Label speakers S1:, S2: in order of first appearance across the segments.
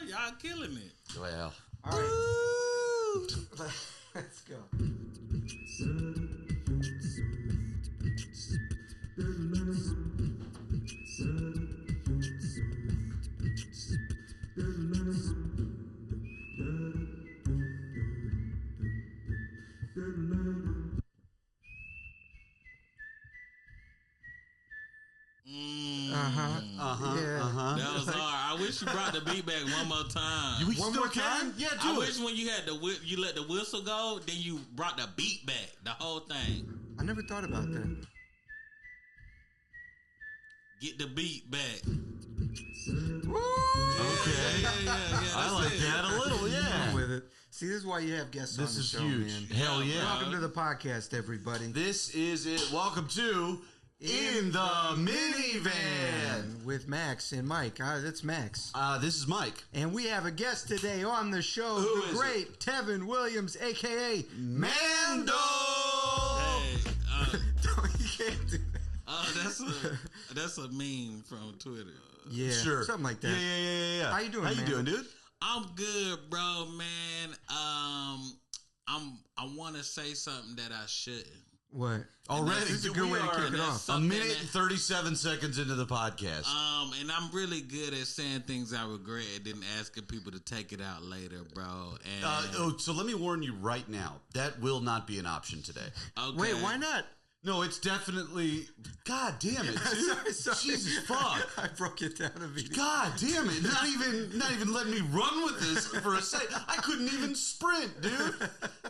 S1: Y'all killing it.
S2: Well.
S3: All right. Let's go.
S1: That was hard. I wish you brought the beat back one more time.
S2: One more time? Yeah,
S1: I wish when you had you let the whistle go, then you brought the beat back, the whole thing.
S3: I never thought about that.
S1: Get the beat back.
S3: Woo!
S2: Okay.
S1: Yeah.
S2: I like that a little, yeah.
S3: With it. See, this is why you have guests on the show, man.
S2: This is huge. Hell yeah.
S3: Welcome to the podcast, everybody.
S2: This is it. Welcome to In the Minivan
S3: with Max and Mike. That's Max.
S2: This is Mike.
S3: And we have a guest today on the show, the great Tevin Williams, a.k.a.
S2: Mandal!
S1: Hey,
S3: You can't do that.
S1: that's a meme from Twitter.
S3: Yeah,
S2: sure.
S3: Something like that.
S2: Yeah.
S3: How you doing,
S2: How you doing, dude?
S1: I'm good, bro, man. I want to say something that I shouldn't.
S3: What?
S2: Already?
S3: This is a good way to kick it off.
S2: A minute and 37 seconds into the podcast.
S1: And I'm really good at saying things I regret and then asking people to take it out later, bro. And
S2: so let me warn you right now. That will not be an option today.
S1: Okay.
S3: Wait, why not?
S2: No, it's definitely... God damn it, dude.
S3: Sorry.
S2: Jesus fuck.
S3: I broke it down immediately.
S2: God damn it. Not even letting me run with this for a second. I couldn't even sprint, dude.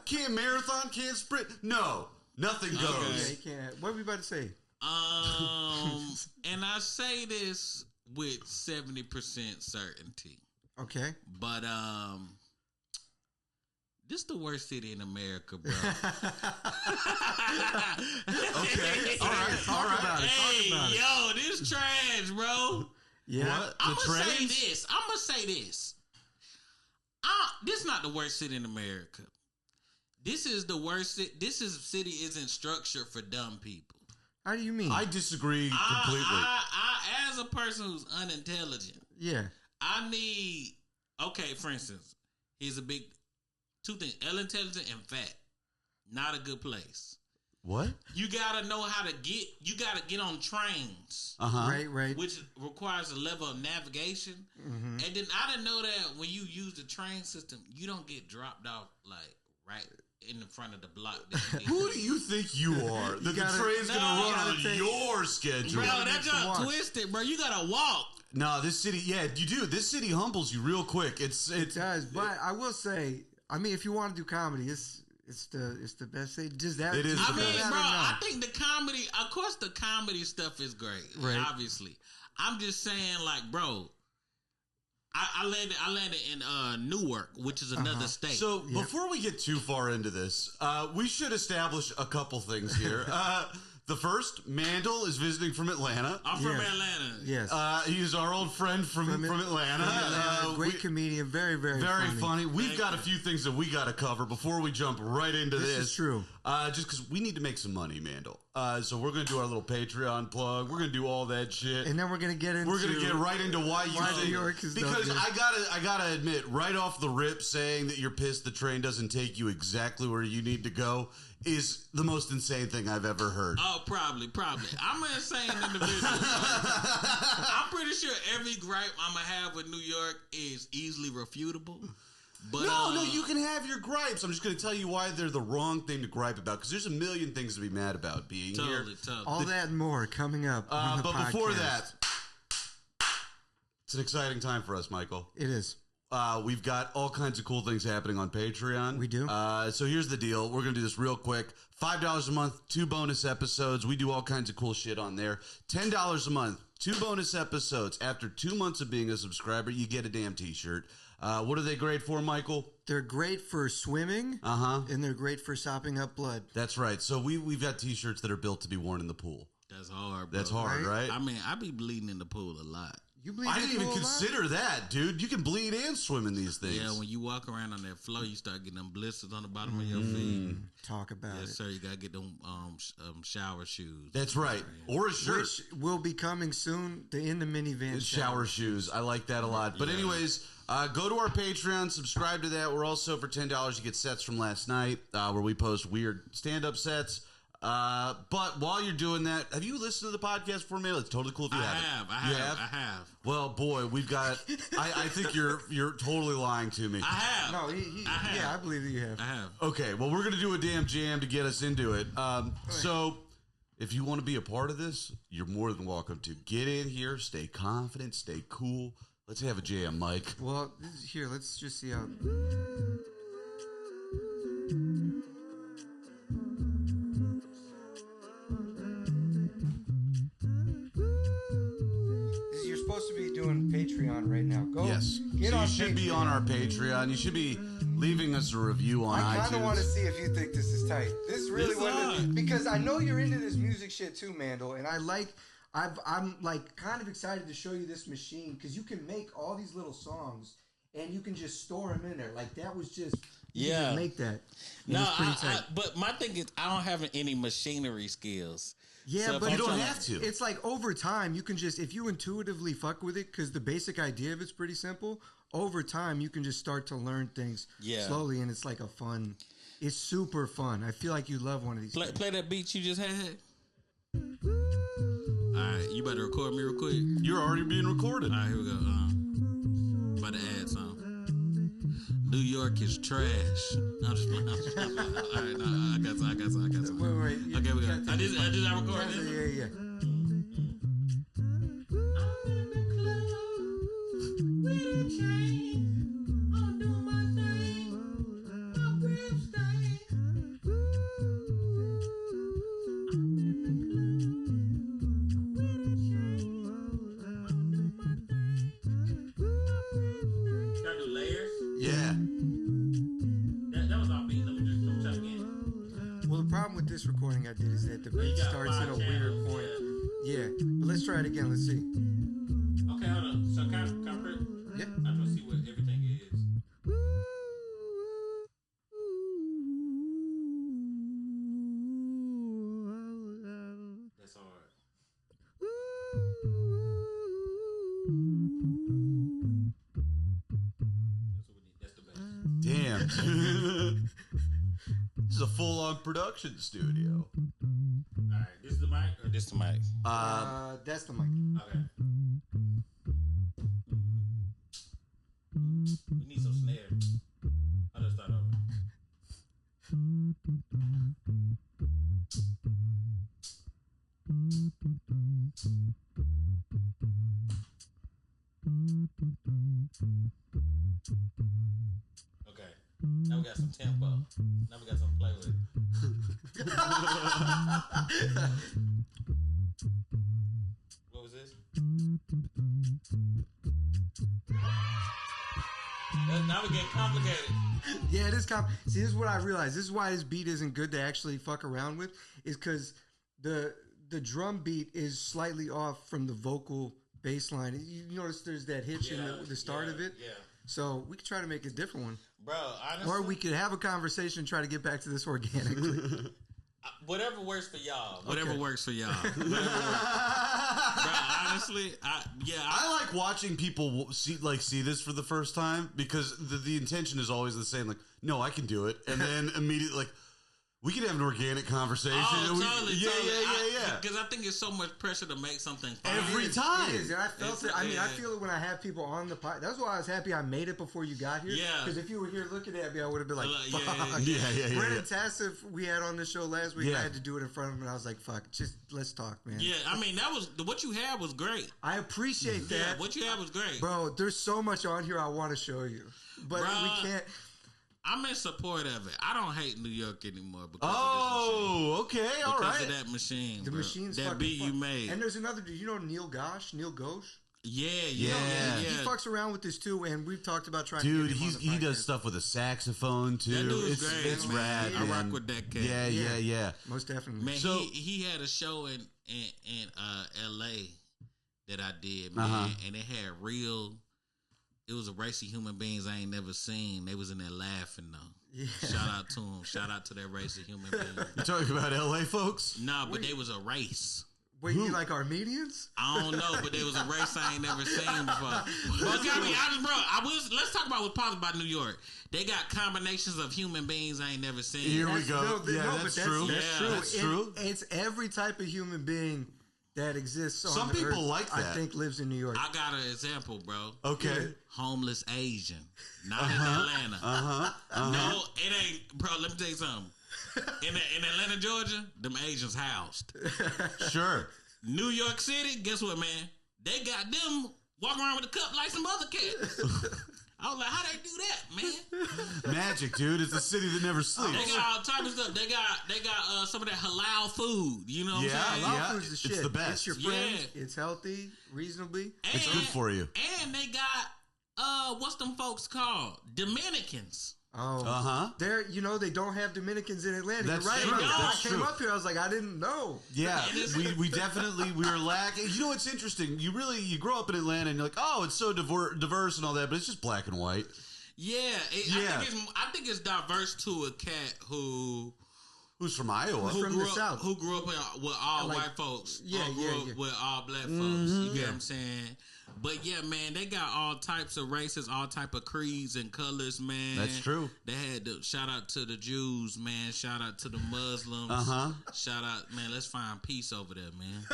S2: Can't marathon, can't sprint. No, nothing goes.
S3: Yeah, you can't. What were we about to say?
S1: And I say this with 70% certainty.
S3: Okay.
S1: But this the worst city in America, bro.
S2: Okay. All right.
S3: Talk about it.
S1: Hey, yo, this trash, bro.
S3: Yeah.
S2: What?
S1: I'm gonna say this. This is not the worst city in America. This is the worst. This city isn't structured for dumb people.
S3: How do you mean?
S2: I disagree completely.
S1: I as a person who's unintelligent,
S3: yeah.
S1: I need. Okay, for instance, here's a big two things: intelligent and fat. Not a good place.
S2: What?
S1: You gotta know how to get. You gotta get on trains.
S3: Right.
S1: Which requires a level of navigation.
S3: Mm-hmm.
S1: And then I didn't know that when you use the train system, you don't get dropped off like right in the front of the block.
S2: Who do you think you are? The train's going to run on your schedule.
S1: Bro, that's just twisted, bro. You got to walk.
S2: No, this city, yeah, you do. This city humbles you real quick. It
S3: does, but I will say, I mean, if you want to do comedy, it's the best thing. Just that.
S2: It is.
S1: I mean, bro, I think the comedy, of course, the comedy stuff is great. Right. Obviously, I'm just saying, like, bro. I landed in Newark, which is another state.
S2: So before we get too far into this, we should establish a couple things here. The first, Mandal is visiting from Atlanta.
S1: I'm from Atlanta.
S3: Yes.
S2: He's our old friend from Atlanta.
S3: Great comedian. Very, very
S2: funny. We've got a few things that we got to cover before we jump right into this.
S3: This is true.
S2: Just because we need to make some money, Mandal. So we're going to do our little Patreon plug. We're going to do all that shit.
S3: And then we're going to get into...
S2: We're going to get right into why
S3: New York is
S2: because
S3: dumb,
S2: I gotta admit, right off the rip, saying that you're pissed the train doesn't take you exactly where you need to go is the most insane thing I've ever heard.
S1: Oh, probably. I'm an insane individual. I'm pretty sure every gripe I'm going to have with New York is easily refutable. But,
S2: no, you can have your gripes. I'm just going to tell you why they're the wrong thing to gripe about, because there's a million things to be mad about being here.
S1: Totally.
S3: All that and more coming up on the
S2: but
S3: podcast.
S2: before that, it's an exciting time for us, Michael.
S3: It is.
S2: We've got all kinds of cool things happening on Patreon.
S3: We do.
S2: So here's the deal. We're going to do this real quick. $5 a month, 2 bonus episodes. We do all kinds of cool shit on there. $10 a month, 2 bonus episodes. After 2 months of being a subscriber, you get a damn t-shirt. What are they great for, Michael?
S3: They're great for swimming. And they're great for sopping up blood.
S2: That's right. So we've got t-shirts that are built to be worn in the pool.
S1: That's hard, bro.
S2: That's hard, right?
S1: I mean, I be bleeding in the pool a lot.
S3: You bleed.
S2: I didn't even consider that, dude. You can bleed and swim in these things.
S1: Yeah, when you walk around on that floor, you start getting them blisters on the bottom of your feet.
S3: Talk about it.
S1: Yes, sir. You got to get them shower shoes.
S2: That's right. Or a shirt.
S3: Which will be coming soon in the minivan.
S2: Shower shoes. I like that a lot. But anyways, go to our Patreon, subscribe to that. We're also, for $10, you get sets from last night where we post weird stand-up sets. But while you're doing that, have you listened to the podcast before, man? It's totally cool if you haven't.
S1: I have.
S2: Well, boy, we've got. I think you're totally lying to me.
S1: I have.
S3: No, I believe that you have.
S1: I have.
S2: Okay, well, we're gonna do a damn jam to get us into it. So, if you want to be a part of this, you're more than welcome to get in here. Stay confident. Stay cool. Let's have a jam, Mike.
S3: Well, here, let's just see how. You're supposed to be doing Patreon right now. Go.
S2: Yes.
S3: Get
S2: so
S3: on
S2: you should be on our Patreon. You should be leaving us a review on iTunes.
S3: I kind of want to see if you think this is tight. This is really because I know you're into this music shit too, Mandal, and I'm like kind of excited to show you this machine because you can make all these little songs and you can just store them in there. Like that was just you can make that.
S1: But my thing is I don't have any machinery skills.
S3: Yeah,
S1: so
S3: but
S2: you don't have to.
S3: It's like over time you can just if you intuitively fuck with it because the basic idea of it's pretty simple. Over time you can just start to learn things slowly, and it's like it's super fun. I feel like you love one of these.
S1: Play that beat you just had. Alright, you better record me real quick.
S2: You're already being recorded.
S1: Alright, here we go. About to add some. New York is trash. I'm just playing. Alright, no, I got some.
S3: Wait.
S1: Okay, we got. I just recorded it.
S3: Yeah. This recording I did is that the beat starts at a weird point. Yeah, but let's try it again. Let's see.
S1: Okay, hold on. So can I
S3: yeah.
S1: I just want to see what everything is. That's hard. That's the best.
S2: Damn. This is a full-on production studio.
S1: Alright, this is the mic or this the mic?
S3: That's the mic.
S1: Okay. We need some snare. I'll just start over. Okay. Now we got some tempo. Now we got something to play with. What was this? Now we getting complicated.
S3: Yeah, it is See, this is what I realized. This is why this beat isn't good to actually fuck around with, is because the drum beat is slightly off from the vocal bass line. You notice there's that hitch in the start of it?
S1: Yeah.
S3: So we could try to make a different one.
S1: Bro, honestly.
S3: Or we could have a conversation and try to get back to this organically.
S1: Whatever works for y'all.
S3: Whatever
S1: works for y'all. Bro, honestly,
S2: I like watching people see this for the first time because the intention is always the same. Like, no, I can do it, and then immediately like. We can have an organic conversation.
S1: Totally.
S2: Yeah.
S1: Because I think it's so much pressure to make something fun.
S2: Every time.
S3: It is. And I felt it. I mean, I feel it when I have people on the pod. That's why I was happy I made it before you got here.
S1: Yeah.
S3: Because if you were here looking at me, I would have been like, fuck.
S2: Yeah.
S3: Brendan Tassif, we had on the show last week. I had to do it in front of him, and I was like, fuck, just let's talk, man.
S1: Yeah, I mean, that was what you had was great.
S3: I appreciate that.
S1: Yeah, what you had was great.
S3: Bro, there's so much on here I want to show you. But we can't.
S1: I'm in support of it. I don't hate New York anymore because
S2: of this machine. All right.
S1: Because of that machine,
S3: the machine's
S1: that
S3: fucking
S1: beat
S3: fun.
S1: you made.
S3: And there's another dude. You know Neil Ghosh?
S1: Yeah.
S3: He fucks around with this too, and we've talked about trying.
S2: Dude,
S3: to get him on the
S2: he does stuff with a saxophone too.
S1: That dude's great.
S2: It's rad.
S1: I rock with that cat.
S2: Yeah.
S3: Most definitely.
S1: Man,
S2: so,
S1: he had a show in L.A. that I did, man, and it had real. It was a race of human beings I ain't never seen. They was in there laughing though. Yeah. Shout out to them. Shout out to that race of human beings.
S2: You talking about LA folks?
S1: Nah, but they was a race.
S3: Wait, you like Armenians?
S1: I don't know, but there was a race I ain't never seen before. But I mean, let's talk about what's positive about New York. They got combinations of human beings I ain't never seen.
S2: Here we go. That's true.
S3: That's true. It's every type of human being that exists on
S2: Some
S3: the
S2: people
S3: earth,
S2: like that.
S3: I think lives in New York.
S1: I got an example, bro.
S2: Okay.
S1: Homeless Asian. Not in Atlanta. No, it ain't. Bro, let me tell you something. In Atlanta, Georgia, them Asians housed.
S2: Sure.
S1: New York City, guess what, man? They got them walking around with a cup like some other cats. I was like, how they do that, man?
S2: Magic, dude. It's a city that never sleeps.
S1: They got all type of stuff. They got some of that halal food. You know what I'm saying?
S3: Halal food's the shit.
S2: It's the best.
S3: It's your friend. Yeah. It's healthy, reasonably.
S2: It's good for you.
S1: And they got what's them folks called? Dominicans.
S3: Oh, they don't have Dominicans in Atlanta.
S2: That's
S3: You're right.
S2: true.
S3: I came up here, I was like, I didn't know.
S2: Yeah, we definitely we were lacking. You know what's interesting? You grow up in Atlanta and you're like, oh, it's so diverse and all that, but it's just black and white.
S1: Yeah, I think it's diverse to a cat
S2: who's from Iowa,
S3: from the South,
S1: who grew up with all white folks, grew up with all black folks. You get what I'm saying? But yeah, man, they got all types of races, all type of creeds and colors, man.
S2: That's true.
S1: They had to shout out to the Jews, man. Shout out to the Muslims. Shout out, man. Let's find peace over there, man.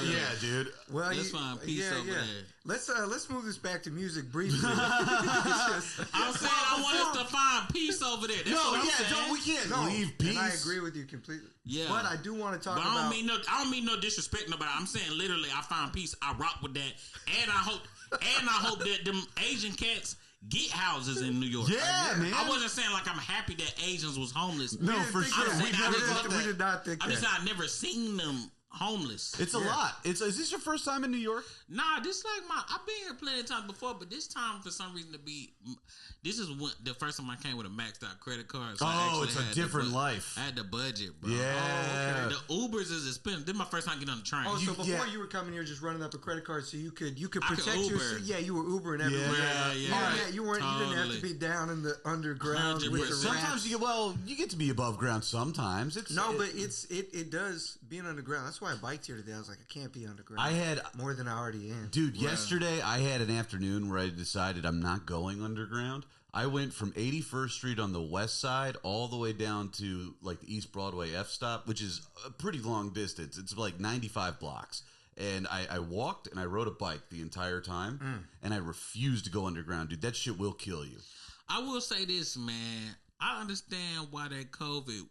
S2: Yeah, dude.
S3: Well,
S1: let's find peace over there.
S3: Let's move this back to music briefly.
S1: I'm saying I want us to find peace over there.
S2: We can't leave peace.
S3: And I agree with you completely.
S1: Yeah,
S3: but I do want to talk about.
S1: I don't mean no disrespect nobody. I'm saying literally, I find peace. I rock with that, and I hope that them Asian cats get houses in New York.
S2: Yeah, man.
S1: I wasn't saying like I'm happy that Asians was homeless.
S2: No, for sure.
S3: We did not think that.
S1: I'm just saying I never seen them homeless.
S2: It's a lot. Is this your first time in New York?
S1: Nah, this like I've been here plenty of times before, but this time for some reason this is the first time I came with a maxed out credit card. So
S2: it's a different life.
S1: I had the budget, bro.
S2: Yeah.
S1: Okay. The Ubers is expensive. This is my first time getting on the train.
S3: Oh, so before you were coming here just running up a credit card so you could protect yourself. Yeah, you were Ubering everywhere.
S1: Yeah.
S3: You didn't have to be down in the underground with the
S2: sometimes you get to be above ground sometimes.
S3: But it does being underground. That's why I biked here today. I was like, I can't be underground.
S2: I had
S3: more than I already am.
S2: Dude, yesterday I had an afternoon where I decided I'm not going underground. I went from 81st Street on the west side all the way down to like the East Broadway F stop, which is a pretty long distance. It's like 95 blocks. And I walked and I rode a bike the entire time, and I refused to go underground. Dude, that shit will kill you.
S1: I will say this, man. I understand why that COVID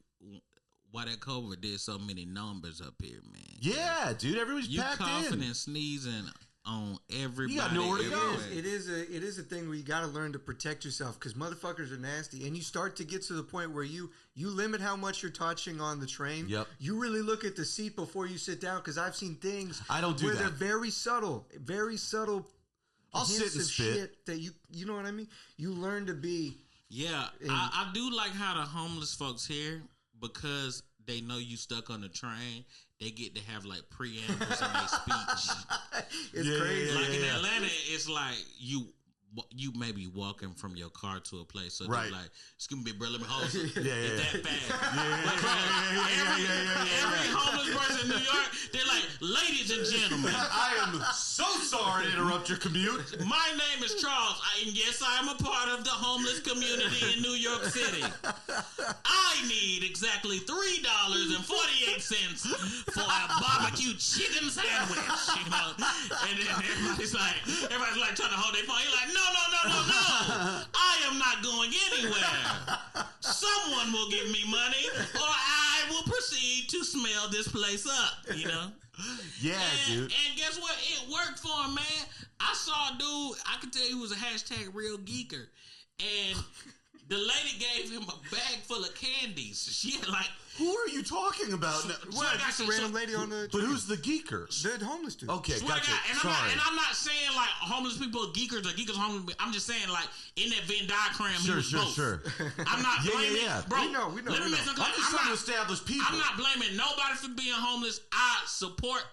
S1: did so many numbers up here, man.
S2: Yeah, dude, everybody's packed in. You
S1: coughing and sneezing on everybody.
S2: You got nowhere to go.
S3: It is a thing where you got to learn to protect yourself because motherfuckers are nasty, and you start to get to the point where you limit how much you're touching on the train.
S2: Yep.
S3: You really look at the seat before you sit down because I've seen things.
S2: I don't do
S3: where
S2: that.
S3: They're very subtle.
S2: I'll sit and spit.
S3: Shit that you know what I mean. You learn to be.
S1: Yeah, I do like how the homeless folks here because they know you stuck on the train. They get to have like preambles in their speech.
S3: It's crazy.
S1: Like in Atlanta, it's like you may be walking from your car to a place, so they're like, "Excuse me, bro, let me hold you." It's that fast. Every homeless person in New York, they're like, "Ladies and gentlemen,
S2: I am so sorry to interrupt your commute.
S1: My name is Charles, and yes, I am a part of the homeless community in New York City. I need exactly $3.48 for a barbecue chicken sandwich." You know, and then everybody's like trying to hold their phone. You're like, no. I am not going anywhere. Someone will give me money, or I will proceed to smell this place up. You know.
S2: Yeah, dude.
S1: And guess what? It worked for him, man. I saw a dude. I could tell he was a #RealGeeker, and the lady gave him a bag full of candies. She had like.
S2: Who are you talking about?
S3: Just a random lady on the.
S2: But who's the geeker?
S3: The homeless dude.
S2: Okay, gotcha.
S1: I'm not saying like homeless people are geekers or geekers homeless. I'm just saying like in that Venn diagram, he was both.
S2: Sure.
S1: I'm not blaming. Bro,
S3: we know.
S1: Let me make something clear.
S2: I'm just trying to establish people.
S1: I'm not blaming nobody for being homeless. I support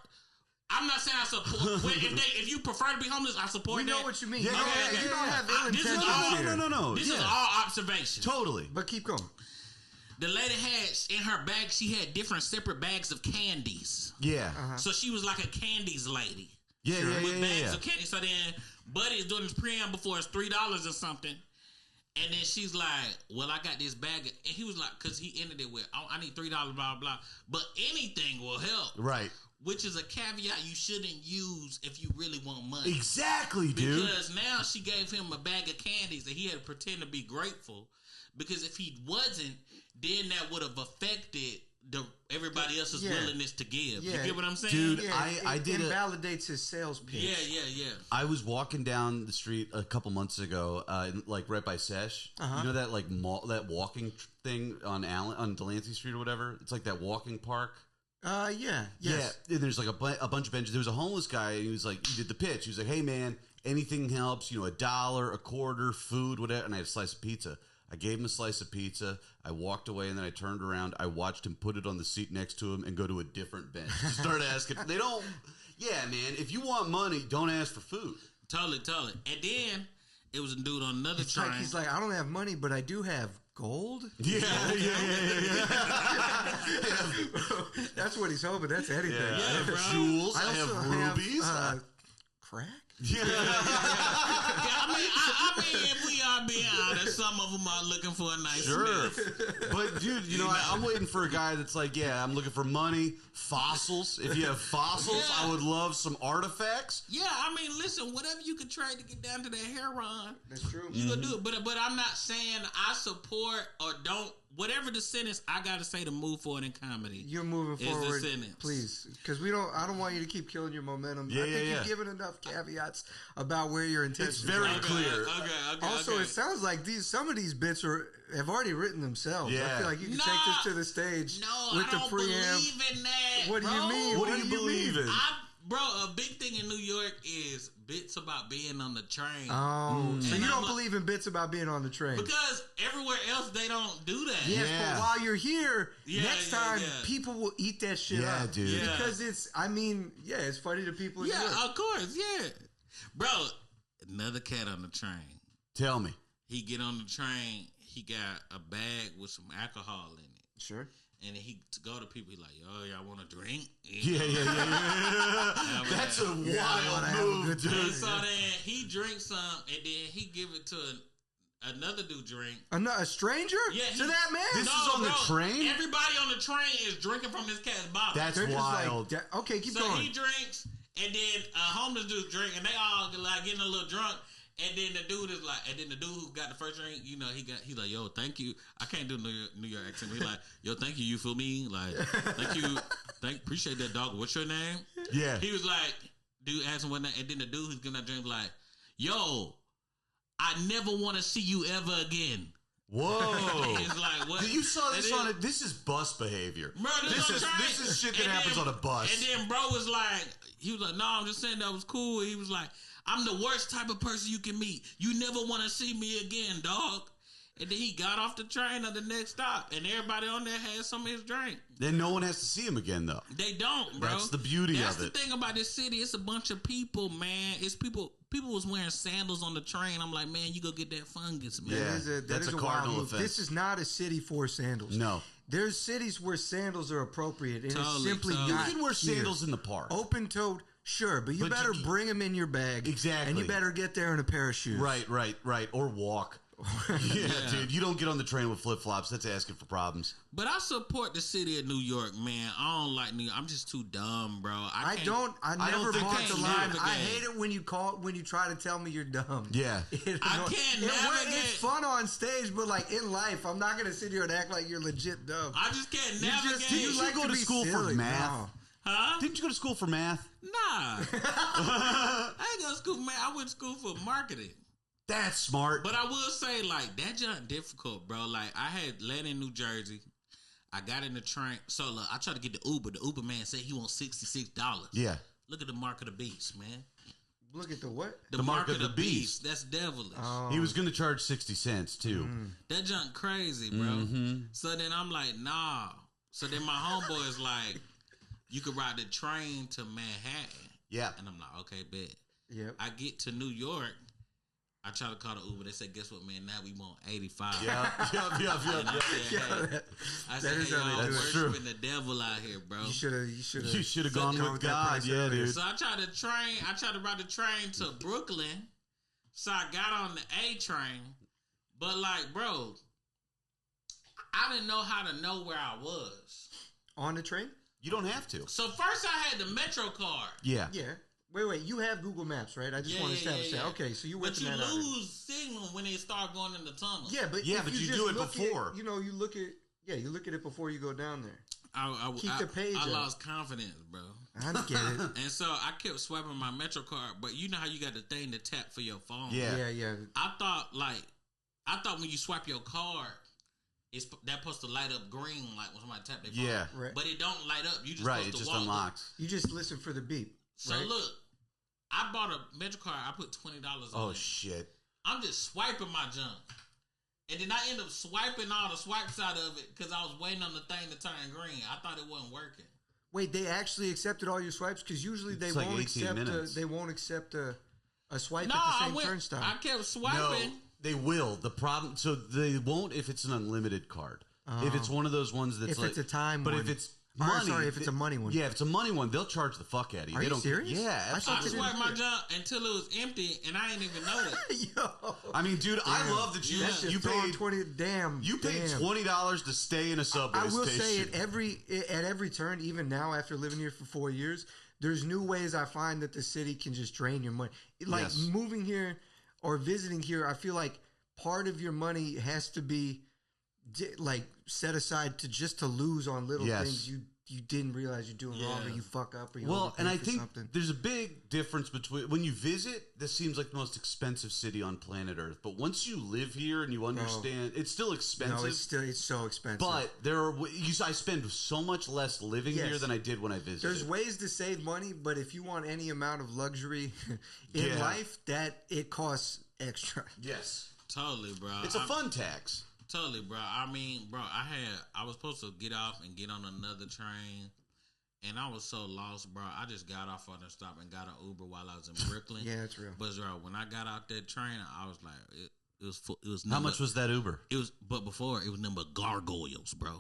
S1: I'm not saying I support. If you prefer to be homeless, I support that.
S3: We know what you mean.
S2: Yeah,
S3: You don't have ill
S1: This is
S3: intentions here.
S2: No.
S1: This is all observation.
S2: Totally.
S3: But keep going.
S1: The lady had in her bag, she had different separate bags of candies.
S2: Yeah.
S1: So she was like a candies lady.
S2: Yeah,
S1: With bags of candy. So then Buddy is doing this preamble for us $3 or something. And then she's like, well, I got this bag. And he was like, because he ended it with, I need $3, blah, blah. But anything will help.
S2: Right.
S1: Which is a caveat you shouldn't use if you really want money.
S2: Exactly, dude.
S1: Because now she gave him a bag of candies and he had to pretend to be grateful. Because if he wasn't, then that would have affected everybody else's willingness to give.
S3: Yeah.
S1: You get what I'm saying?
S2: Dude,
S3: Yeah,
S2: I did
S3: invalidates his sales pitch.
S1: Yeah.
S2: I was walking down the street a couple months ago, like right by Sesh. You know that like that walking thing on Delancey Street or whatever? It's like that walking park.
S3: Yeah. Yes.
S2: Yeah, and there's like a bunch of benches. There was a homeless guy, and he was like, he did the pitch. He was like, hey, man, anything helps, $1, a quarter, food, whatever. And I had a slice of pizza. I gave him a slice of pizza. I walked away, and then I turned around. I watched him put it on the seat next to him and go to a different bench. Start asking. They don't, yeah, man, if you want money, don't ask for food.
S1: Totally. And then it was a dude on another train.
S3: He's like, I don't have money, but I do have gold.
S2: Yeah.
S3: That's what he's hoping. That's anything.
S1: Yeah, bro.
S2: Jewels. I have rubies.
S3: Crack.
S2: Yeah.
S1: I mean, if we are being honest, some of them are looking for a nice Smith.
S2: But dude, I'm waiting for a guy that's like, yeah, I'm looking for money, fossils. If you have fossils, I would love some artifacts.
S1: Yeah, I mean, listen, whatever you can trade to get down to that heroin,
S3: That's true.
S1: you gonna do it. But I'm not saying I support or don't. Whatever the sentence I gotta say to move forward in comedy.
S3: You're moving forward,
S1: the sentence.
S3: please, because I don't want you to keep killing your momentum.
S2: Yeah,
S3: I think
S2: yeah.
S3: you've given enough caveats about where your intentions
S2: It's very
S3: are.
S2: clear.
S1: Okay.
S3: Also, it sounds like some of these bits have already written themselves. I
S2: Yeah.
S3: feel like you can take this to the stage with
S1: I
S3: the
S1: don't
S3: preamp.
S1: believe in that.
S3: What do you
S1: bro.
S3: mean?
S2: What do you believe in?
S1: Bro, a big thing in New York is bits about being on the train.
S3: Oh, so
S1: And
S3: you don't
S1: I'm
S3: believe in bits about being on the train?
S1: Because everywhere else they don't do that.
S3: Yes,
S2: Yeah.
S3: but while you're here, next time
S1: yeah.
S3: people will eat that shit
S2: Yeah,
S3: up.
S2: dude.
S1: Yeah.
S3: Because it's funny to people in New York.
S1: Yeah, of course, yeah. Bro, another cat on the train.
S2: Tell me.
S1: He get on the train, he got a bag with some alcohol in it.
S3: Sure.
S1: And he go to people, he like, yo, y'all want a drink?
S2: Yeah. That's a
S3: wanna
S2: wild
S3: have a
S2: move,
S3: good time.
S1: And so then he drinks some, and then he give it to another dude drink.
S3: A stranger?
S1: Yeah,
S3: to that man?
S2: This is on the train?
S1: Everybody on the train is drinking from this cat's bottle.
S2: That's
S3: They're just
S2: wild.
S3: like, okay, keep
S1: so
S3: going.
S1: he drinks, and then a homeless dude drink, and they all like getting a little drunk. And then the dude is like, and then the dude who got the first drink, he's like, yo, thank you. I can't do New York accent. But he's like, yo, thank you. You feel me? Like, thank you. Appreciate that, dog. What's your name?
S2: Yeah.
S1: He was like, dude asked him what name, and then the dude who's giving that drink was like, yo, I never want to see you ever again.
S2: Whoa.
S1: It's like, what?
S2: You saw this on it. This is bus behavior.
S1: Bro,
S2: This is shit that happens on a bus.
S1: And then bro was like, he was like, no, I'm just saying that was cool. He was like, I'm the worst type of person you can meet. You never want to see me again, dog. And then he got off the train at the next stop, and everybody on there had some of his drink.
S2: Then no one has to see him again, though.
S1: They don't, bro.
S2: That's the beauty
S1: That's
S2: of it.
S1: the thing about this city. It's a bunch of people, man. It's people. People was wearing sandals on the train. I'm like, man, you go get that fungus, man.
S2: Yeah. That's a
S3: wild
S2: cardinal
S3: move.
S2: offense.
S3: This is not a city for sandals.
S2: No.
S3: There's cities where sandals are appropriate, and it's
S1: Totally,
S3: simply
S1: totally.
S3: not
S2: You can wear
S3: here.
S2: sandals in the park.
S3: Open-toed, sure, but you better bring them in your bag.
S2: Exactly.
S3: And you better get there in a pair of shoes.
S2: Right. Or walk. Yeah, dude. You don't get on the train with flip-flops. That's asking for problems.
S1: But I support the city of New York, man. I don't like New York. I'm just too dumb, bro.
S3: I never
S2: don't
S3: bought
S2: think
S3: the
S2: I
S3: line.
S1: can
S3: I
S1: navigate.
S3: hate it when you try to tell me you're dumb.
S2: Yeah.
S1: I can't navigate.
S3: It's fun on stage, but like in life, I'm not gonna sit here and act like you're legit dumb.
S1: I just can't navigate.
S2: Didn't you go to school for math?
S3: No.
S1: Huh?
S2: Didn't you go to school for math?
S1: Nah. I ain't go to school, man. I went to school for marketing.
S2: That's smart.
S1: But I will say, like, that junk difficult, bro. Like, I had landed in New Jersey. I got in the train. So, look, I tried to get the Uber. The Uber man said he wants $66.
S2: Yeah.
S1: Look at the mark of the beast, man.
S3: Look at the what?
S1: The mark of the beast. That's devilish.
S2: He was going to charge 60 cents, too.
S1: That junk crazy, bro. So then I'm like, nah. So then my homeboy is like, you could ride the train to Manhattan.
S2: Yeah.
S1: And I'm like, okay, bet.
S3: Yeah.
S1: I get to New York. I try to call the Uber. They said, guess what, man? Now we want 85.
S2: Yeah.
S1: I said, hey, y'all worshiping the devil out here, bro.
S3: You
S2: should have gone with God. Yeah, dude.
S1: So I tried to ride the train to Brooklyn. So I got on the A train. But, like, bro, I didn't know how to know where I was.
S3: On the train?
S2: You don't have to.
S1: So first I had the Metro card.
S2: Yeah.
S3: Yeah. Wait. You have Google Maps, right? I just want to establish that. Okay, so you went
S1: But you lose signal when they start going in the tunnel.
S3: Yeah, but
S2: you do it before.
S3: You look at it before you go down there. Keep the page
S1: I
S3: up.
S1: lost confidence, bro.
S3: I get it.
S1: And so I kept swiping my Metro card, but you know how you got the thing to tap for your phone.
S2: Yeah.
S1: I thought when you swipe your card, that supposed to light up green like when somebody tap their phone.
S2: Yeah.
S3: Right.
S1: But it don't light up. You just
S2: right.
S1: supposed
S2: It
S1: to
S2: just
S1: walk
S2: unlocks.
S3: You just listen for the beep.
S1: So
S3: right?
S1: look, I bought a Metro card. I put $20 on it.
S2: Oh shit!
S1: I'm just swiping my junk, and then I end up swiping all the swipes out of it because I was waiting on the thing to turn green. I thought it wasn't working.
S3: Wait, they actually accepted all your swipes? Because usually they won't accept a swipe at the same turnstile.
S1: I kept swiping.
S2: No, they will. The problem, so they won't if it's an unlimited card. If it's one of those ones that's
S3: if it's a time,
S2: but
S3: one.
S2: if it's money,
S3: if it's a money one.
S2: Yeah, if it's a money one, they'll charge the fuck out of you.
S3: Are you serious?
S2: Yeah, absolutely.
S1: I swiped my junk until it was empty, and I didn't even know it.
S3: Yo,
S2: I mean, dude, I love that you paid
S3: $20.
S2: You paid $20 to stay in a subway station.
S3: I will say at every turn, even now after living here for 4 years, there's new ways I find that the city can just drain your money. Like moving here or visiting here, I feel like part of your money has to be like set aside to lose on little things you didn't realize you're doing wrong, or you fuck up, or you
S2: and I think
S3: something.
S2: There's a big difference between when you visit. This seems like the most expensive city on planet Earth, but once you live here and you understand, it's still expensive.
S3: No, it's so expensive.
S2: But I spend so much less living here than I did when I visited.
S3: There's ways to save money, but if you want any amount of luxury in life, that it costs extra.
S2: Yes,
S1: totally, bro.
S2: It's a fun tax.
S1: Totally, bro. I mean, bro, I was supposed to get off and get on another train, and I was so lost, bro. I just got off on the stop and got an Uber while I was in Brooklyn.
S3: Yeah, that's real.
S1: But bro, when I got out that train, I was like, it was.
S2: How much was that Uber?
S1: But before it was number gargoyles, bro.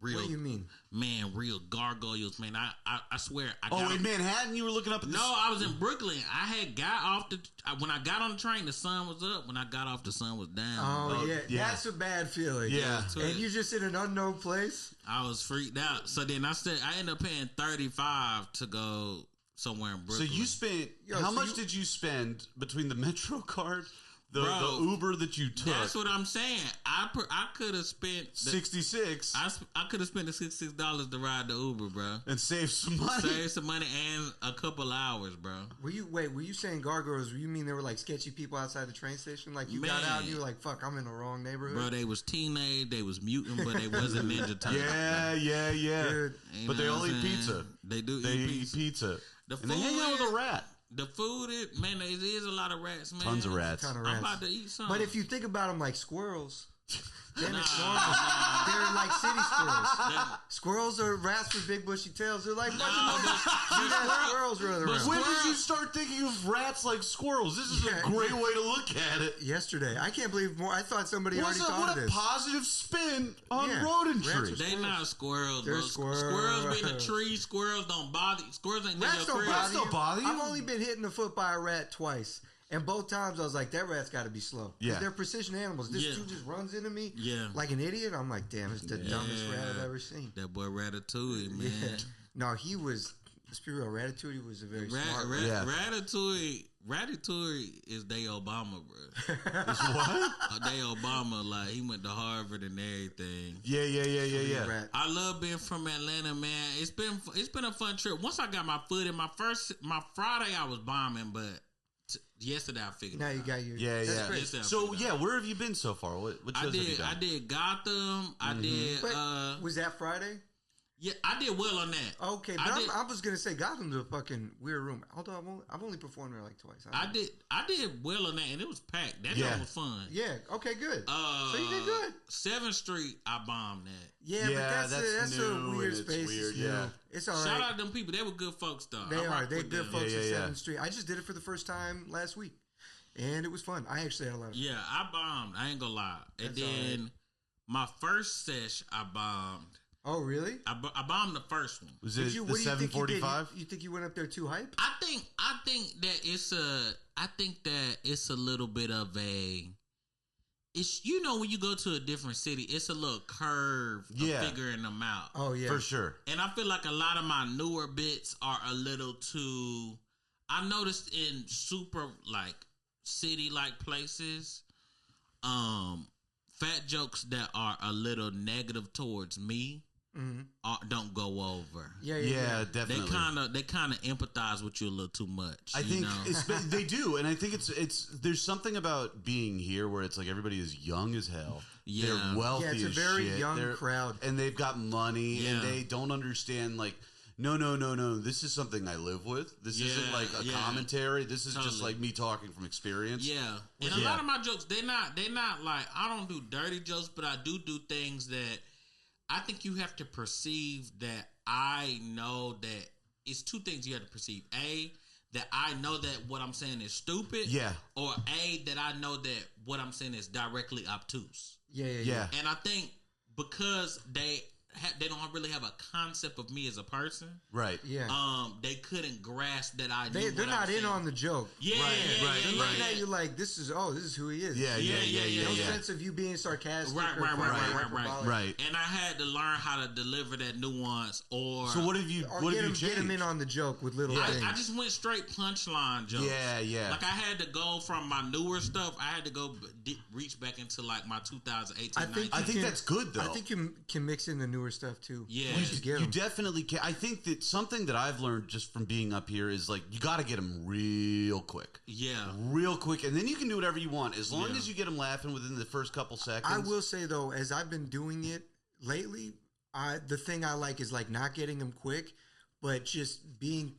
S1: Real,
S3: what do you mean?
S1: Man, real gargoyles, man. I swear.
S2: In Manhattan, you were looking up at
S1: No, I was in Brooklyn. I had got off when I got on the train, the sun was up. When I got off, the sun was down.
S3: Oh, yeah. That's a bad feeling.
S2: Yeah.
S3: And you're just in an unknown place?
S1: I was freaked out. So then I ended up paying $35 to go somewhere in Brooklyn.
S2: So you spent, how much did you spend between the Metro card, the Uber that you took?
S1: That's what I'm saying. I could have spent
S2: $66.
S1: I could have spent the $66 to ride the Uber, bro,
S2: and save some money.
S1: Save some money and a couple hours, bro.
S3: Were you saying gargoyles? You mean they were like sketchy people outside the train station? Like you got out and you were like, "Fuck, I'm in the wrong neighborhood."
S1: Bro, they was teenage, they was mutant, but they wasn't Ninja Turtles.
S2: Yeah.
S3: Dude,
S2: but they all eat pizza.
S1: They do.
S2: Eat pizza. And they hang out with a rat.
S1: The food, there is a lot of rats, man.
S2: Tons of rats.
S3: Ton of rats.
S1: I'm about to eat something.
S3: But if you think about them like squirrels, then it's normal. They're like city squirrels. Squirrels are rats with big bushy tails. They're like squirrels running around.
S2: When did you start thinking of rats like squirrels? This is a great way to look at it.
S3: Yesterday. I can't believe more. I thought somebody already thought of this.
S2: What a positive spin on rodentry.
S1: They not squirrels,
S3: They're
S1: bro.
S3: Squirrels
S1: be in the tree. Squirrels don't bother you. Squirrels ain't
S3: Rats
S1: your crib.
S3: Rats
S2: don't bother you.
S3: I've only been hit in the foot by a rat twice. And both times I was like, that rat's got to be slow.
S2: Yeah.
S3: They're precision animals. This dude just runs into me like an idiot. I'm like, damn, it's the dumbest rat I've ever seen.
S1: That boy Ratatouille, man.
S3: Yeah. No, he was, let's be real, Ratatouille was a very smart rat.
S1: Ratatouille is Day Obama, bro.
S2: Is what?
S1: Day Obama, like, he went to Harvard and everything.
S2: Yeah.
S1: I love being from Atlanta, man. It's been a fun trip. Once I got my foot in my Friday, I was bombing, but yesterday I figured.
S3: Now you got your
S2: So where have you been so far? What shows have you done?
S1: I did Gotham. I did.
S3: Was that Friday?
S1: Yeah, I did well on that.
S3: Okay, but I was gonna say Gotham's a fucking weird room. Although I've only performed there like twice. I
S1: did well on that, and it was packed. That joint was fun.
S3: Yeah. Okay. Good. So you did good.
S1: 7th Street, I bombed that.
S3: Yeah, but that's a weird space.
S2: Weird, yeah.
S3: It's all right.
S1: Shout out to them people. They were good folks, though.
S3: They are. They're good folks at 7th Street. I just did it for the first time last week, and it was fun. I actually had a lot of fun.
S1: Yeah, I bombed. I ain't gonna lie. And then my first sesh, I bombed.
S3: Oh, really?
S1: I bombed the first one.
S2: Was it the 745?
S3: You think you went up there too hype?
S1: I think that it's a little bit of a. It's when you go to a different city, it's a little curve of figuring them out.
S3: Oh yeah,
S2: for sure.
S1: And I feel like a lot of my newer bits are a little too. I noticed in super like city like places, fat jokes that are a little negative towards me don't go over.
S2: Yeah, definitely.
S1: They kind of empathize with you a little too much.
S2: I think they do, and I think it's there's something about being here where it's like everybody is young as hell. Yeah. They're wealthy as shit.
S3: It's a very young crowd,
S2: and they've got money, and they don't understand like. No. This is something I live with. This isn't like a commentary. This is just like me talking from experience.
S1: Yeah, and a lot of my jokes, they're not like I don't do dirty jokes, but I do things that I think you have to perceive that I know that it's two things you have to perceive. A, that I know that what I'm saying is stupid. Yeah. Or A, that I know that what I'm saying is directly obtuse. Yeah. And I think because they don't really have a concept of me as a person. Right. Yeah. They couldn't grasp that I knew
S3: they're not in on the joke.
S1: Yeah.
S3: Right. They're looking at you like this is who he is.
S2: Yeah.
S3: No sense of you being sarcastic.
S1: Right. And I had to learn how to deliver that nuance.
S2: So what have you changed?
S3: Get him in on the joke with little things.
S1: I just went straight punchline jokes. Yeah. Like I had to go from my newer stuff. I had to go reach back into like my 2018.
S2: I think that's good though.
S3: I think you can mix in the newer stuff too.
S1: Yeah,
S2: you definitely can. I think that something that I've learned just from being up here is like you got to get them real quick. Yeah, real quick, and then you can do whatever you want as long as you get them laughing within the first couple seconds.
S3: I will say though, as I've been doing it lately, the thing I like is like not getting them quick, but just being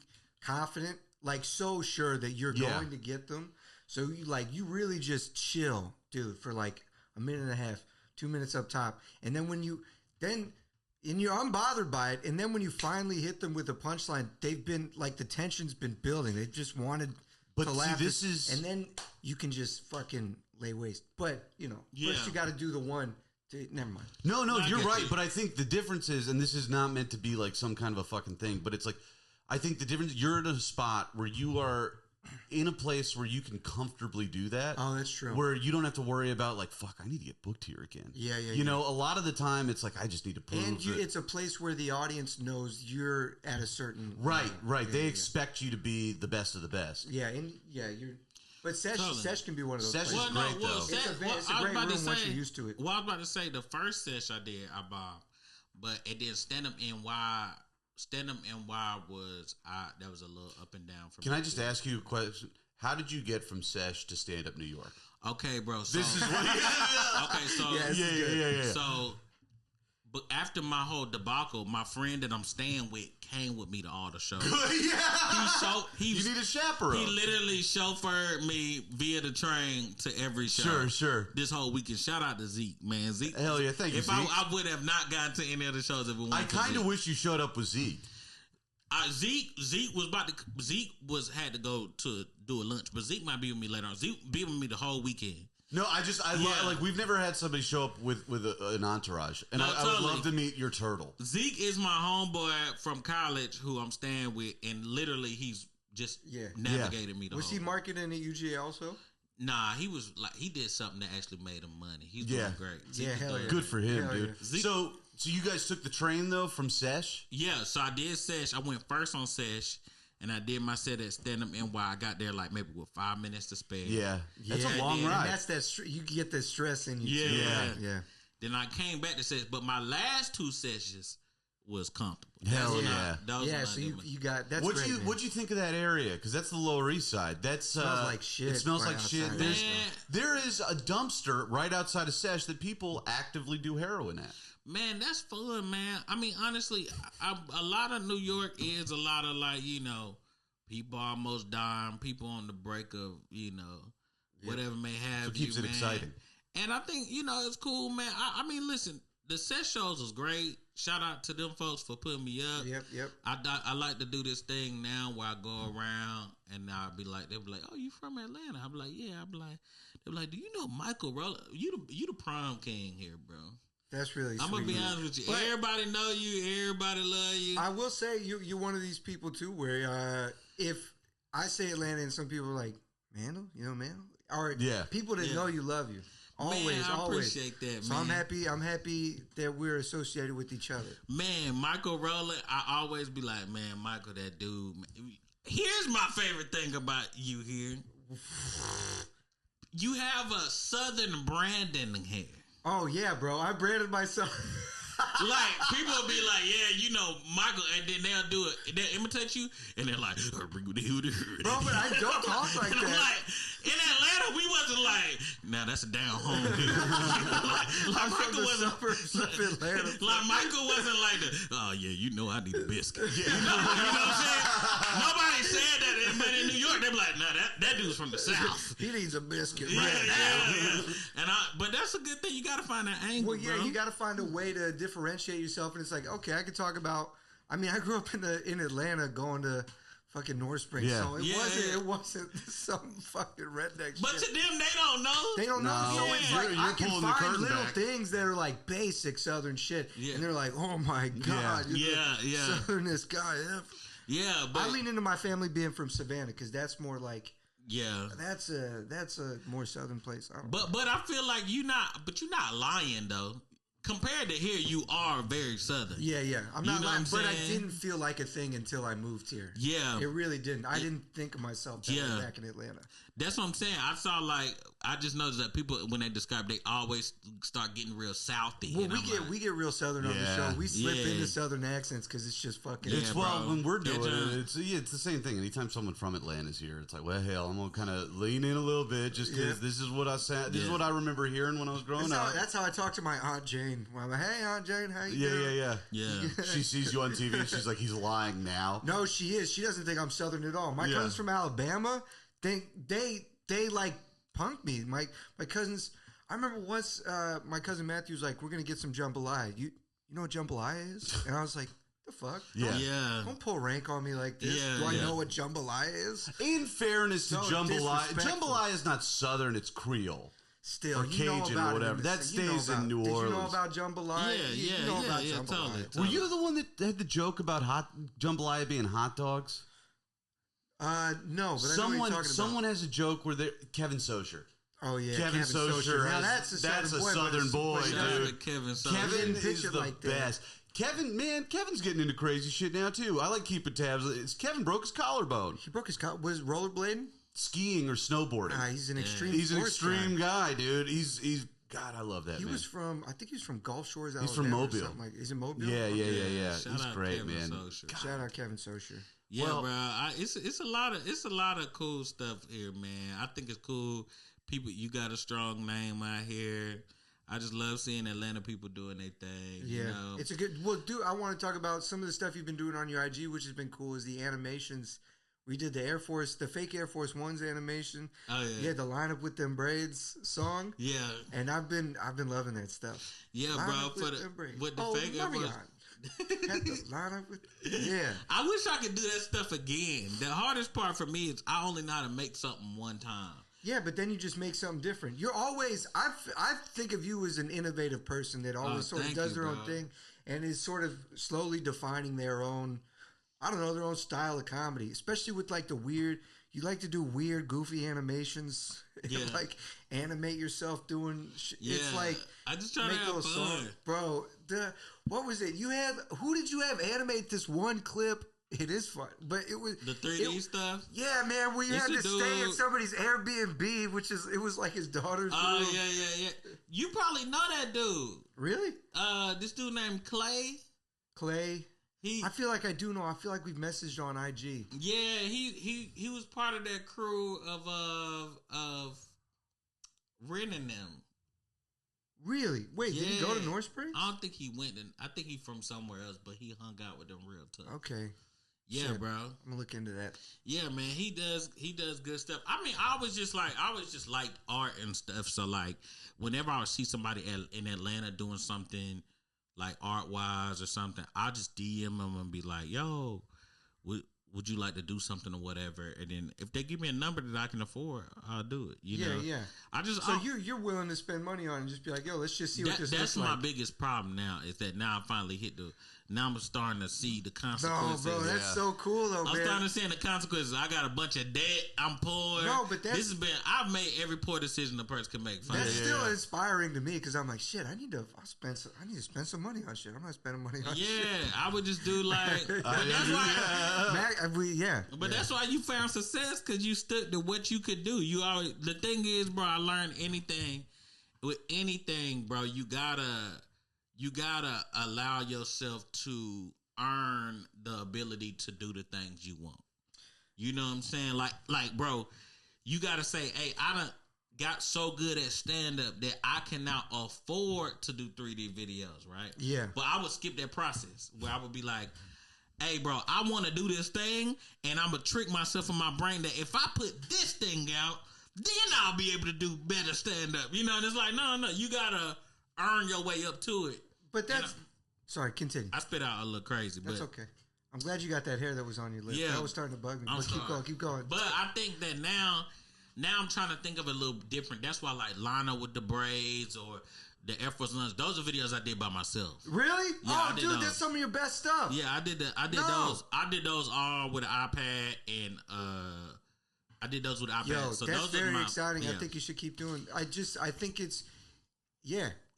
S3: confident, like so sure that you're going to get them. So you really just chill, dude, for like a minute and a half, 2 minutes up top, and then and you're unbothered by it, and then when you finally hit them with a punchline, they've been like the tension's been building. They've just wanted to laugh. And then you can just fucking lay waste. But first you got to do the one. Never mind.
S2: No, you're right. But I think the difference is, and this is not meant to be like some kind of a fucking thing, but it's like I think the difference. You're in a spot where you are in a place where you can comfortably do that.
S3: Oh, that's true.
S2: Where you don't have to worry about like, fuck, I need to get booked here again. Yeah. You know, a lot of the time it's like, I just need to prove
S3: it's a place where the audience knows you're at a certain...
S2: Right. They expect you to be the best of the best.
S3: Yeah, but Sesh can be one of those
S2: places. Sesh is great, though.
S3: It's a great room once you're used to it.
S1: Well, I was about to say, the first Sesh I did, I bombed. But it did stand-up NY... Stand-up NY was that was a little up and down for me.
S2: Can I just ask you a question? How did you get from Sesh to stand-up New York?
S1: Okay, bro. So,
S2: this is what.
S1: Okay, so
S2: yeah.
S1: So, but after my whole debacle, my friend that I'm staying with came with me to all the shows.
S2: You need a chaperone.
S1: He literally chauffeured me via the train to every show.
S2: Sure.
S1: This whole weekend. Shout out to Zeke, man. Zeke.
S2: Hell yeah, thank you, Zeke.
S1: I would have not gotten to any of the shows if it wasn't.
S2: I kind of wish you showed up with Zeke.
S1: Zeke had to go to do a lunch, but Zeke might be with me later on. Zeke be with me the whole weekend.
S2: No, like we've never had somebody show up with an entourage, and I would love to meet your turtle.
S1: Zeke is my homeboy from college who I'm staying with, and literally he's just navigated me.
S3: Was he marketing at UGA also?
S1: Nah, he was like he did something that actually made him money. He's doing great.
S3: Hell yeah.
S2: Good for him, dude. So you guys took the train though from Sesh?
S1: Yeah, so I did Sesh. I went first on Sesh. And I did my set at Stand Up NY. I got there like maybe with 5 minutes to spare.
S2: Yeah. That's a long ride.
S3: And that's you get the stress in you.
S1: Yeah. Then I came back to Sesh. But my last 2 sessions was comfortable.
S2: Hell yeah.
S3: So you got, that's
S2: great. What'd you think of that area? Because that's the Lower East Side. That
S3: smells like shit.
S2: It smells like shit. There is a dumpster right outside of Sesh that people actively do heroin at.
S1: Man, that's fun, man. I mean, honestly, a lot of New York is a lot of like, people almost dying, people on the break of, whatever may have
S2: so it keeps it exciting.
S1: And I think, it's cool, man. I mean, listen, the set shows was great. Shout out to them folks for putting me up.
S3: Yep.
S1: I like to do this thing now where I go around and I'll be like, they'll be like, oh, you from Atlanta? I'll be like, yeah. They'll be like, do you know Michael Roller? You the prom king here, bro.
S3: That's really sweet.
S1: I'm going to be honest with you. But everybody know you. Everybody love you.
S3: I will say you're one of these people, too, where if I say Atlanta and some people are like, Mandal? You know Mandal? Or people that know you love you. Always,
S1: man, I
S3: always.
S1: Appreciate that,
S3: so
S1: man.
S3: I'm happy that we're associated with each other.
S1: Man, Michael Rowland, I always be like, man, Michael, that dude. Here's my favorite thing about you here. You have a Southern branding here.
S3: Oh, yeah, bro. I branded myself.
S1: Like, people will be like, yeah, you know, Michael, and then they'll do it. They'll imitate you, and they're like, bro,
S3: but I don't talk like that.
S1: Like, in Atlanta, we wasn't like, nah, that's a down home dude. like Michael wasn't
S3: of Atlanta.
S1: Like Michael wasn't like the, oh yeah, you know I need a biscuit. You know what I'm saying? Nobody said that, but in New York, they be like, nah, that dude's from the South.
S3: He needs a biscuit
S1: right
S3: now.
S1: Yeah. But that's a good thing. You got to find that angle.
S3: Well, yeah,
S1: bro.
S3: You got to find a way to differentiate yourself, and it's like, okay, I could talk about. I mean, I grew up in Atlanta, going to fucking North Springs, so it wasn't some fucking redneck.
S1: But
S3: shit.
S1: to them, they don't know.
S3: They don't know.
S2: No.
S3: So it's like I can find little things that are like basic Southern shit, and they're like, oh my god, Southernest guy ever.
S1: Yeah, but
S3: I lean into my family being from Savannah because that's more like.
S1: Yeah,
S3: that's a more Southern place.
S1: But I feel like you're not lying though. Compared to here, you are very Southern.
S3: Yeah. I'm not lying, but I didn't feel like a thing until I moved here.
S1: Yeah.
S3: It really didn't. I didn't think of myself that way back in Atlanta.
S1: That's what I'm saying. I just noticed that people, when they describe, they always start getting real Southy.
S3: Well, we get real Southern on the show. We slip into Southern accents because it's just fucking.
S2: It's when we're doing it, it's the same thing. Anytime someone from Atlanta's here, it's like, well, hell, I'm gonna kind of lean in a little bit just because this is what I said. This is what I remember hearing when I was growing up.
S3: That's how I talk to my Aunt Jane. I'm like, hey, Aunt Jane, how you doing?
S2: Yeah. She sees you on TV and she's like, he's lying now.
S3: No, she is. She doesn't think I'm Southern at all. My cousins from Alabama, they like punked me. My cousins. I remember once my cousin Matthew was like, "We're gonna get some jambalaya. You know what jambalaya is?" And I was like, "The fuck? Don't pull rank on me like this. Do I know what jambalaya is?"
S2: In fairness to jambalaya is not Southern. It's Creole.
S3: Still,
S2: or Cajun or whatever. That stays in New Orleans.
S3: Did you know about jambalaya?
S1: Yeah, totally.
S2: Were you the one that had the joke about jambalaya being hot dogs?
S3: No, but I know what you're talking about.
S2: Someone has a joke where Kevin Socher.
S3: Oh yeah,
S2: Kevin Socher.
S3: Now that's a Southern boy,
S2: dude.
S1: Kevin Socher.
S2: Kevin is the best. Kevin's getting into crazy shit now too. I like keeping tabs. Kevin broke his collarbone.
S3: He broke his collarbone. Was rollerblading?
S2: Skiing or snowboarding.
S3: He's an extreme.
S2: He's an extreme guy, dude. He's God, I love that.
S3: He was from. I think he was from Gulf Shores.
S2: He's from Mobile.
S3: He's in Mobile.
S2: Yeah.
S3: Shout
S2: He's great,
S1: Kevin
S2: man.
S3: Shout out Kevin Socher.
S1: Yeah, bro. It's a lot of cool stuff here, man. I think it's cool. People, you got a strong name out here. I just love seeing Atlanta people doing their thing.
S3: Yeah,
S1: you know?
S3: It's a good. Well, dude, I want to talk about some of the stuff you've been doing on your IG, which has been cool. Is the animations. We did the fake Air Force One's animation.
S1: Oh yeah.
S3: Yeah, the Line Up with Them Braids song.
S1: Yeah.
S3: And I've been loving that stuff.
S1: Yeah,
S3: line
S1: bro. With the fake Air Force.
S3: Had to line up with. Yeah.
S1: I wish I could do that stuff again. The hardest part for me is I only know how to make something one time.
S3: Yeah, but then you just make something different. You're always. I think of you as an innovative person that always sort of does their own thing and is sort of slowly defining their own. I don't know, their own style of comedy, especially with like the weird. You like to do weird, goofy animations. Yeah. Like animate yourself doing. It's like
S1: I just try to have fun,
S3: bro. What was it? Who did you have animate this one clip? It is fun, but it was
S1: the 3D stuff.
S3: Yeah, man, where you had to stay at somebody's Airbnb, it was like his daughter's room.
S1: Oh yeah. You probably know that dude.
S3: Really?
S1: This dude named Clay.
S3: I feel like I do know. I feel like we've messaged on IG.
S1: Yeah, he was part of that crew of Ren and them.
S3: Really? Wait, did he go to North Springs?
S1: I don't think he went. I think he's from somewhere else, but he hung out with them real tough.
S3: Okay.
S1: Yeah,
S3: Shit.
S1: bro.
S3: I'm gonna look into that.
S1: Yeah, man. He does good stuff. I mean, I was just like art and stuff. So like, whenever I would see somebody in Atlanta doing something like art wise or something, I just DM them and be like, yo, would you like to do something or whatever? And then if they give me a number that I can afford, I'll do it. You know?
S3: Yeah. You're willing to spend money on it and just be like, yo, let's just see what this looks like.
S1: That's my biggest problem now is that now I finally now I'm starting to see the consequences.
S3: No, bro, that's so cool though, man.
S1: I'm starting to see the consequences. I got a bunch of debt. I'm poor.
S3: No, but
S1: I've made every poor decision a person can make.
S3: That's still inspiring to me because I'm like, shit, I need to spend some money on shit. I'm not spending money on shit.
S1: Yeah, I would just do like, but that's why. That's why you found success because you stuck to what you could do. You always, the thing is, bro, I learned with anything, bro, you gotta allow yourself to earn the ability to do the things you want. You know what I'm saying? Like, bro, you gotta say, hey, I done got so good at stand-up that I can now afford to do 3D videos, right?
S3: Yeah.
S1: But I would skip that process where I would be like, hey, bro, I want to do this thing, and I'm going to trick myself in my brain that if I put this thing out, then I'll be able to do better stand-up. You know, and it's like, no, you got to earn your way up to it.
S3: But that's... Sorry, continue.
S1: I spit out a little crazy, but...
S3: That's okay. I'm glad you got that hair that was on your lip.
S1: Yeah.
S3: That was starting to bug me. But keep going.
S1: But I think that now I'm trying to think of it a little different. That's why, like, Lana with the braids or... the Air Force Ones, those are videos I did by myself.
S3: Really?
S1: Yeah,
S3: dude, that's some of your best stuff.
S1: Yeah, I did those. I did those all with an iPad, and I did those with an iPad.
S3: Yo,
S1: so
S3: that's
S1: those
S3: very exciting.
S1: Yeah.
S3: I think you should keep doing. I think it's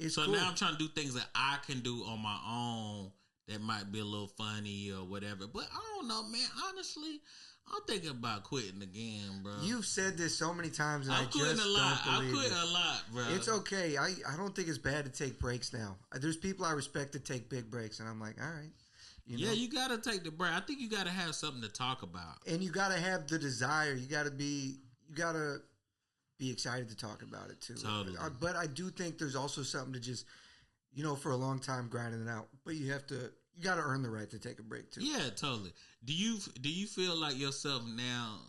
S1: so
S3: cool.
S1: now I'm trying to do things that I can do on my own that might be a little funny or whatever. But I don't know, man. Honestly, I'm thinking about quitting again, bro.
S3: You've said this so many times, and I just
S1: don't believe
S3: I
S1: quit a lot, bro.
S3: It's okay. I don't think it's bad to take breaks now. There's people I respect that take big breaks, and I'm like, all right.
S1: You got to take the break. I think you got to have something to talk about.
S3: And you got to have the desire. You got to be excited to talk about it, too.
S1: Totally.
S3: But I do think there's also something to just, for a long time grinding it out. But you got to earn the right to take a break, too.
S1: Yeah, totally. Do you feel like yourself now?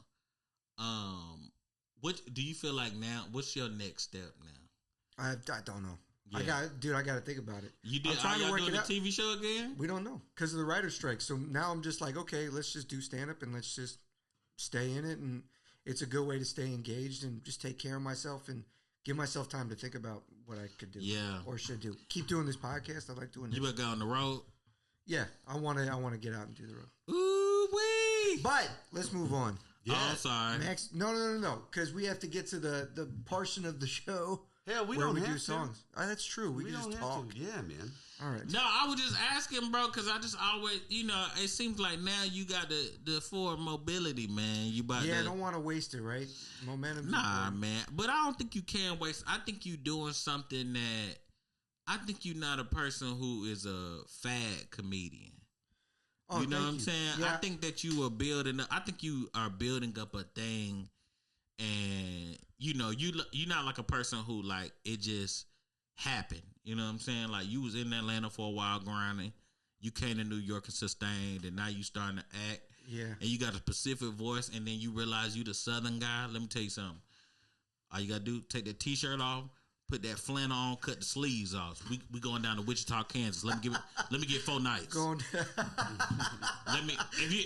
S1: What do you feel like now? What's your next step now?
S3: I don't know.
S1: Yeah.
S3: I got to think about it.
S1: You did? Are y'all doing the TV show again?
S3: We don't know because of the writer's strike. So now I'm just like, okay, let's just do stand up and let's just stay in it. And it's a good way to stay engaged and just take care of myself and give myself time to think about what I could do.
S1: Yeah.
S3: Or should do. Keep doing this podcast. I like doing this.
S1: You better go on the road.
S3: Yeah, I want to get out and do the road.
S1: Ooh wee!
S3: But let's move on.
S1: Yeah, oh, sorry.
S3: Next, no, because we have to get to the portion of the show.
S2: Yeah, we
S3: where
S2: don't
S3: we
S2: have
S3: do
S2: to.
S3: songs. That's true. We can just talk.
S2: Yeah, man.
S3: All right.
S1: No, I was just asking, bro, because I just always, it seems like now you got the forward mobility, man. You about
S3: I don't want to waste it, right? Momentum.
S1: Nah, man. But I don't think you can waste. I think you doing something that. I think you're not a person who is a fad comedian.
S3: Oh,
S1: you know what I'm saying?
S3: Yeah.
S1: I think that you are building. I think you are building up a thing, and you're not like a person who like it just happened. You know what I'm saying? Like you was in Atlanta for a while grinding. You came to New York and sustained, and now you starting to act.
S3: Yeah.
S1: And you got a specific voice, and then you realize you the Southern guy. Let me tell you something. All you gotta do, take that T-shirt off. Put that flannel on, cut the sleeves off. We going down to Wichita, Kansas. Let me get 4 nights.
S3: Going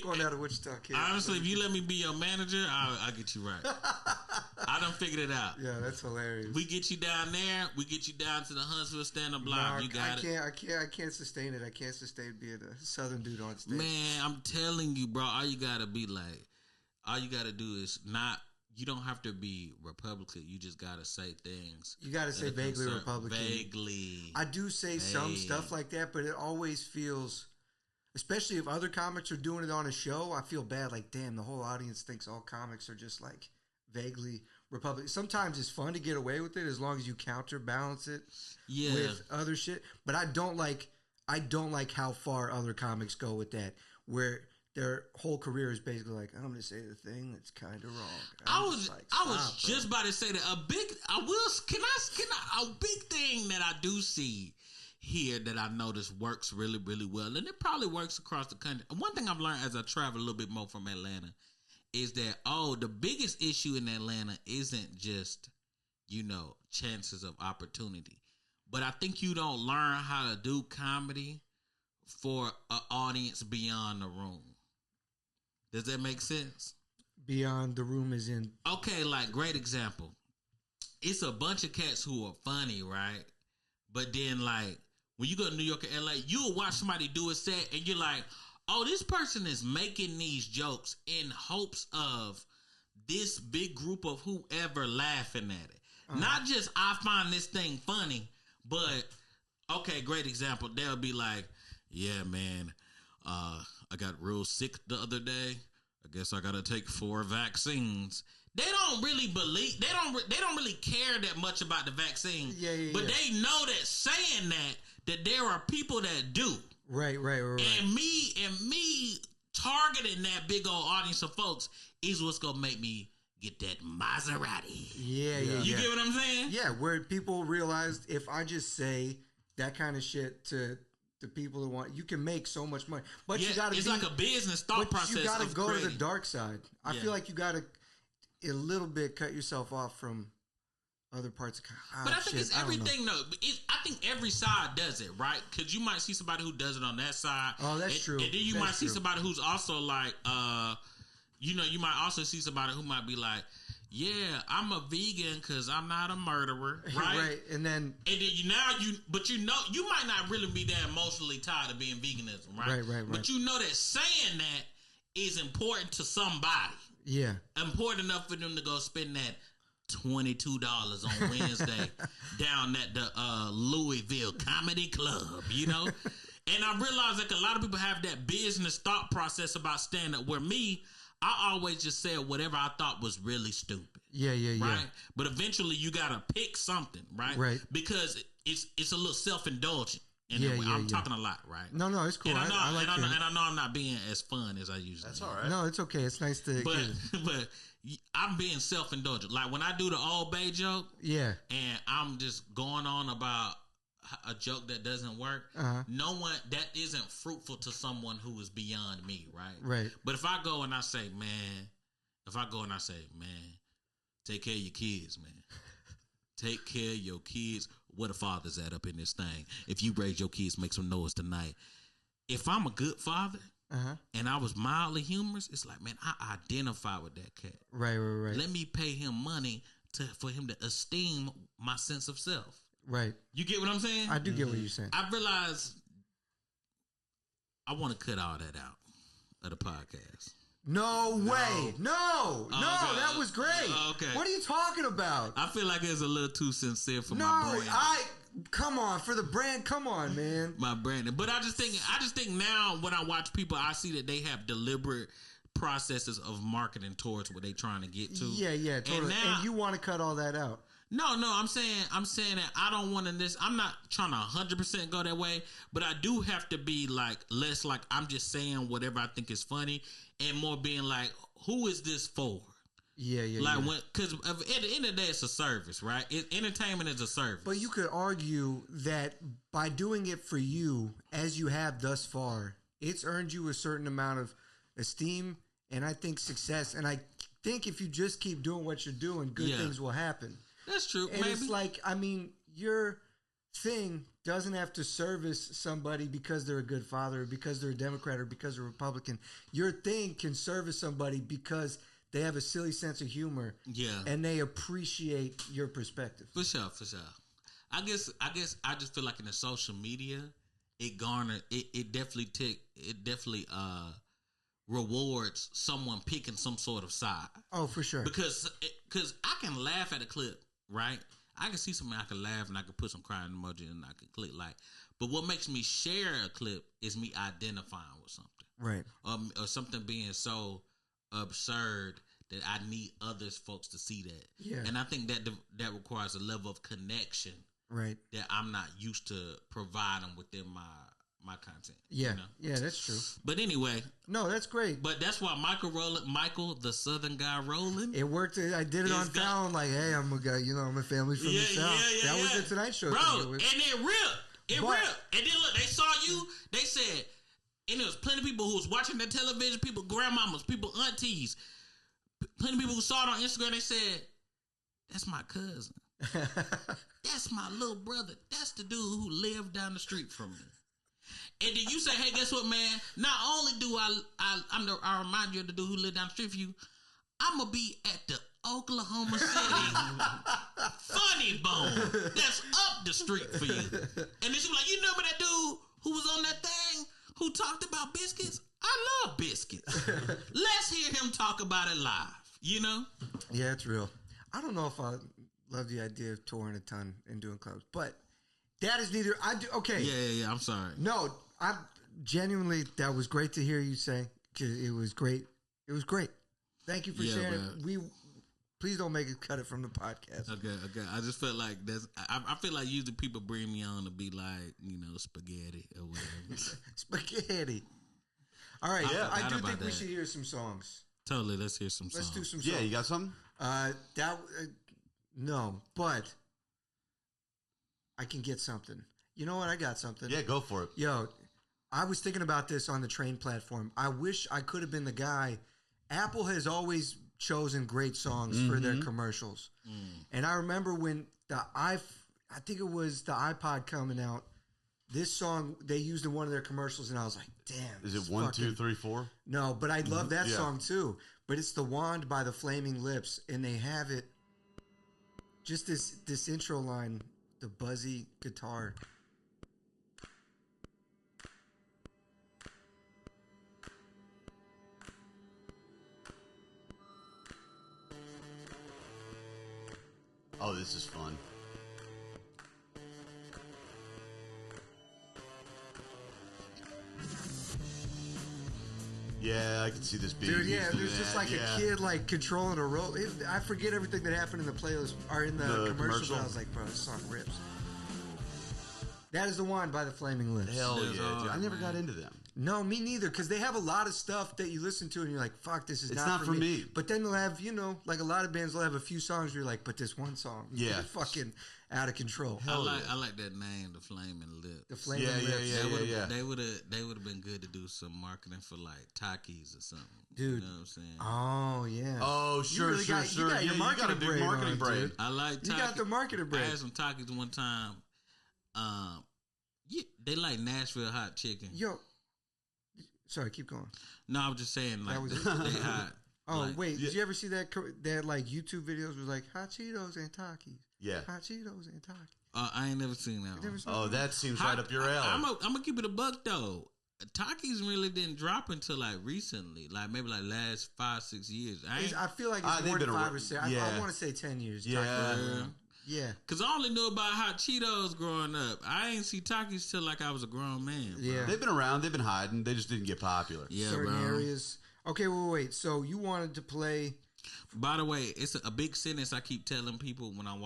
S1: going
S3: down to Wichita, Kansas.
S1: Honestly, if you let me be your manager, I'll get you right. I done figured it out.
S3: Yeah, that's hilarious.
S1: We get you down there. We get you down to the Huntsville stand-up block. You got it.
S3: I can't sustain it. I can't sustain being a Southern dude on stage.
S1: Man, I'm telling you, bro. All you gotta do is not. You don't have to be Republican. You just gotta say things.
S3: You gotta say vaguely Republican.
S1: Vaguely.
S3: I do say some stuff like that, but it always feels, especially if other comics are doing it on a show, I feel bad. Like, damn, the whole audience thinks all comics are just like vaguely Republican. Sometimes it's fun to get away with it as long as you counterbalance it with other shit. But I don't like how far other comics go with that, where their whole career is basically like, I'm going to say the thing that's kind of wrong.
S1: I was just about to say that a big thing that I do see here that I notice works really, really well, and it probably works across the country. One thing I've learned as I travel a little bit more from Atlanta is that, the biggest issue in Atlanta isn't just, chances of opportunity. but I think you don't learn how to do comedy for an audience beyond the room. Does that make sense?
S3: Beyond the room is in.
S1: Okay, like, great example. It's a bunch of cats who are funny, right? But then, like, when you go to New York or LA, you'll watch somebody do a set and you're like, oh, this person is making these jokes in hopes of this big group of whoever laughing at it. Not just, I find this thing funny, but, okay, great example. They'll be like, yeah, man, I got real sick the other day. I guess I got to take 4 vaccines. They don't really believe, they don't really care that much about the vaccine. But they know that saying that there are people that do.
S3: Right.
S1: And me targeting that big old audience of folks is what's gonna make me get that Maserati.
S3: Yeah.
S1: You get what I'm saying?
S3: Yeah, where people realized if I just say that kind of shit to the people who want, you can make so much money. But you gotta
S1: it's like a business thought process.
S3: You gotta go
S1: creating.
S3: to the dark side. I feel like you gotta a little bit cut yourself off from other parts of
S1: but I think it's everything though. I think every side does it, right? Because you might see somebody who does it on that side.
S3: Oh, that's true.
S1: And then you might see somebody who's also like, you might also see somebody who might be like, yeah, I'm a vegan because I'm not a murderer, right?
S3: Right, and then
S1: you might not really be that emotionally tied to being veganism, right?
S3: Right.
S1: But you know that saying that is important to somebody.
S3: Yeah,
S1: important enough for them to go spend that $22 on Wednesday down at the Louisville Comedy Club, you know? And I realized like a lot of people have that business thought process about stand-up where I always just said whatever I thought was really stupid.
S3: Yeah.
S1: Right? But eventually you got to pick something, right?
S3: Right.
S1: Because it's a little self-indulgent. I'm talking a lot, right?
S3: No, it's cool.
S1: And I know I'm not being as fun as I usually am.
S2: That's all right.
S3: No, it's okay. It's nice to
S1: but I'm being self-indulgent. Like when I do the Old Bay joke,
S3: and
S1: I'm just going on about a joke that doesn't work. No one that isn't fruitful to someone who is beyond me, right?
S3: Right.
S1: But if I go and I say, man, take care of your kids, man. Take care of your kids. Where the father's at up in this thing. If you raise your kids, make some noise tonight. If I'm a good father and I was mildly humorous, it's like, man, I identify with that cat.
S3: Right.
S1: Let me pay him money for him to esteem my sense of self.
S3: Right.
S1: You get what I'm saying?
S3: I do get what you're saying.
S1: I realize I want to cut all that out of the podcast.
S3: No way. No, that was great.
S1: Okay.
S3: What are you talking about?
S1: I feel like it's a little too sincere for my brand.
S3: Come on, for the brand, come on, man.
S1: My branding. But I just think now when I watch people, I see that they have deliberate processes of marketing towards what they're trying to get to.
S3: Yeah, totally. And you want to cut all that out.
S1: No, I'm saying that I don't want to this. I'm not trying to 100% go that way, but I do have to be like less like I'm just saying whatever I think is funny and more being like, who is this for?
S3: Yeah.
S1: Like because at the end of the day, it's a service, right? Entertainment is a service.
S3: But you could argue that by doing it for you, as you have thus far, it's earned you a certain amount of esteem and I think success. And I think if you just keep doing what you're doing, good things will happen.
S1: That's true.
S3: And it's like, I mean, your thing doesn't have to service somebody because they're a good father, or because they're a Democrat, or because they're a Republican. Your thing can service somebody because they have a silly sense of humor. Yeah. And they appreciate your perspective.
S1: For sure. I guess I just feel like in the social media, it definitely rewards someone picking some sort of side.
S3: Oh, for sure.
S1: Because I can laugh at a clip, right? I can see something I can laugh and I can put some crying emoji and I can click like. But what makes me share a clip is me identifying with something.
S3: Right.
S1: Or something being so absurd that I need others folks to see that.
S3: Yeah.
S1: And I think that requires a level of connection.
S3: Right.
S1: That I'm not used to providing within my content.
S3: Yeah.
S1: You know?
S3: Yeah, that's true.
S1: But anyway.
S3: No, that's great.
S1: But that's why Michael, the Southern guy rolling.
S3: It worked. I did it on Fallon. Like, hey, I'm a guy, I'm a family from the South. That was the Tonight Show.
S1: Bro, and it ripped. It ripped. And then look, they saw you. They said, and there was plenty of people who was watching the television, people, grandmamas, people, aunties. Plenty of people who saw it on Instagram, they said, that's my cousin. That's my little brother. That's the dude who lived down the street from me. And then you say, hey, guess what, man? Not only do I remind you of the dude who lived down the street from you, I'm going to be at the Oklahoma City Funny Bone that's up the street for you. And then she was like, you remember that dude who was on that thing who talked about biscuits? I love biscuits. Let's hear him talk about it live, you know?
S3: Yeah, it's real. I don't know if I love the idea of touring a ton and doing clubs, but that is neither. I do. Okay.
S1: Yeah. I'm sorry.
S3: No, I genuinely, that was great to hear you say. It was great. It was great. Thank you for sharing. Please don't make it cut it from the podcast.
S1: Okay. I just felt like I feel like usually people bring me on to be like, spaghetti or whatever.
S3: Spaghetti. All right. Yeah, I do think we should hear some songs.
S1: Totally. Let's hear some songs.
S3: Let's do some songs.
S2: Yeah, you got something?
S3: No, but I can get something. You know what? I got something.
S2: Yeah, go for it.
S3: Yo, I was thinking about this on the train platform. I wish I could have been the guy. Apple has always chosen great songs for their commercials. And I remember when I think it was the iPod coming out, this song they used in one of their commercials, and I was like, damn.
S2: Is it 1, 2, 3, 4?
S3: No, but I love that song too. But it's The Wand by the Flaming Lips, and they have it, just this intro line, the buzzy guitar.
S2: Oh, this is fun. Yeah, I can see this being
S3: Dude, yeah, there's just like a kid like controlling a rope. I forget everything that happened in the playlist or in the commercial. But I was like, bro, this song rips. That is The Wand by the Flaming Lips.
S2: Hell yeah, dude. I never got into them.
S3: No, me neither, because they have a lot of stuff that you listen to and you're like, fuck, this is
S2: not for me.
S3: But then they'll have, like a lot of bands will have a few songs where you're like, but this one song is fucking out of control.
S1: I like that name, the Flaming Lips.
S3: The Flaming Lips.
S2: Yeah.
S1: They would have been good to do some marketing for like Takis or something.
S3: Dude.
S1: You know what I'm saying?
S3: Oh, yeah.
S2: Oh, sure.
S3: You got your marketing brain. Dude.
S1: I like Takis.
S3: You got the marketing brain.
S1: I had some Takis one time. They like Nashville hot chicken.
S3: Yo. Sorry, keep going.
S1: No, I was just saying, like, they hot.
S3: Oh,
S1: like,
S3: wait. Did you ever see that like, YouTube videos was like, hot Cheetos and Takis?
S2: Yeah.
S3: Hot Cheetos and Takis.
S1: I ain't never seen that one.
S2: Oh, that seems right up your alley.
S1: I'm going to keep it a buck, though. Takis really didn't drop until, like, recently. Like, maybe, like, last 5-6 years. I
S3: feel like it's more than 5 or 6. I want to say 10 years. Yeah.
S1: Because I only knew about hot Cheetos growing up. I ain't see Takis till, like, I was a grown man. Bro.
S3: Yeah.
S2: They've been around. They've been hiding. They just didn't get popular.
S1: Yeah,
S3: certain
S1: bro.
S3: areas. Okay, wait. So you wanted to play...
S1: By the way, it's a big sentence I keep telling people when I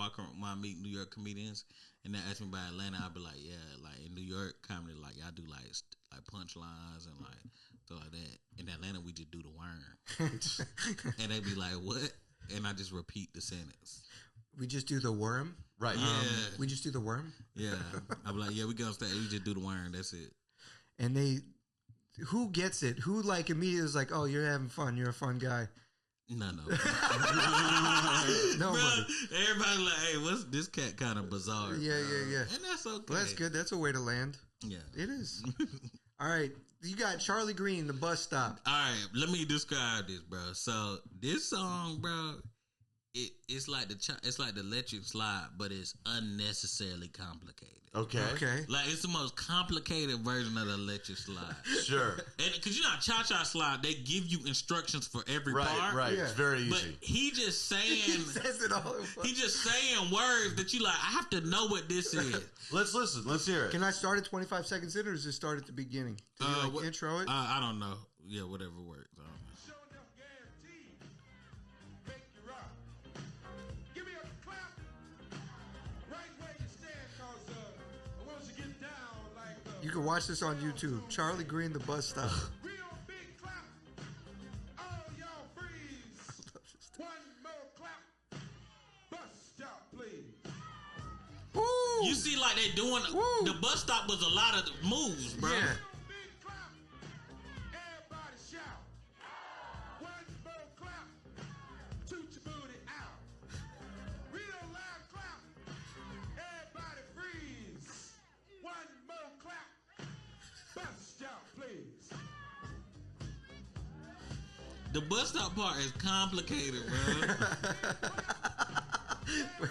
S1: meet New York comedians, and they ask me about Atlanta. I'll be like, yeah, like in New York comedy, like y'all do like punchlines and like stuff like that. In Atlanta, we just do the worm, and they be like, what? And I just repeat the sentence.
S3: We just do the worm,
S2: right?
S1: Yeah,
S3: we just do the worm.
S1: Yeah, I'll be like, yeah, we get on stage, we just do the worm. That's it.
S3: And who gets it? Who like immediately is like, oh, you're having fun. You're a fun guy.
S1: No.
S3: Nobody.
S1: Bro, everybody like, hey, what's this cat kind of bizarre?
S3: Yeah.
S1: And that's okay.
S3: Well, that's good. That's a way to land.
S1: Yeah.
S3: It is. All right. You got Charlie Green, The Bus Stop.
S1: All right. Let me describe this, bro. So this song, bro, it's like the electric slide, but it's unnecessarily complicated.
S2: Okay.
S1: Like it's the most complicated version of the electric slide.
S2: Sure.
S1: And because you know, cha-cha slide, they give you instructions for every part.
S2: Right. Yeah. It's very easy.
S1: But he just saying,
S3: he says it all.
S1: He just saying words that you like. I have to know what this is.
S2: Let's listen. Let's hear it.
S3: Can I start at 25 seconds in, or does it start at the beginning? Do you intro it?
S1: I don't know. Yeah, whatever works.
S3: You can watch this on YouTube. Charlie Green, The Bus Stop.
S4: Real big clap. All y'all freeze. One more clap. Bus stop, please.
S3: Woo!
S1: You see, like they doing the bus stop was a lot of moves, bro.
S3: Yeah.
S4: Big clap. Everybody shout. One more clap. Toot your booty out. Real loud clap.
S1: The bus stop part is complicated, bro.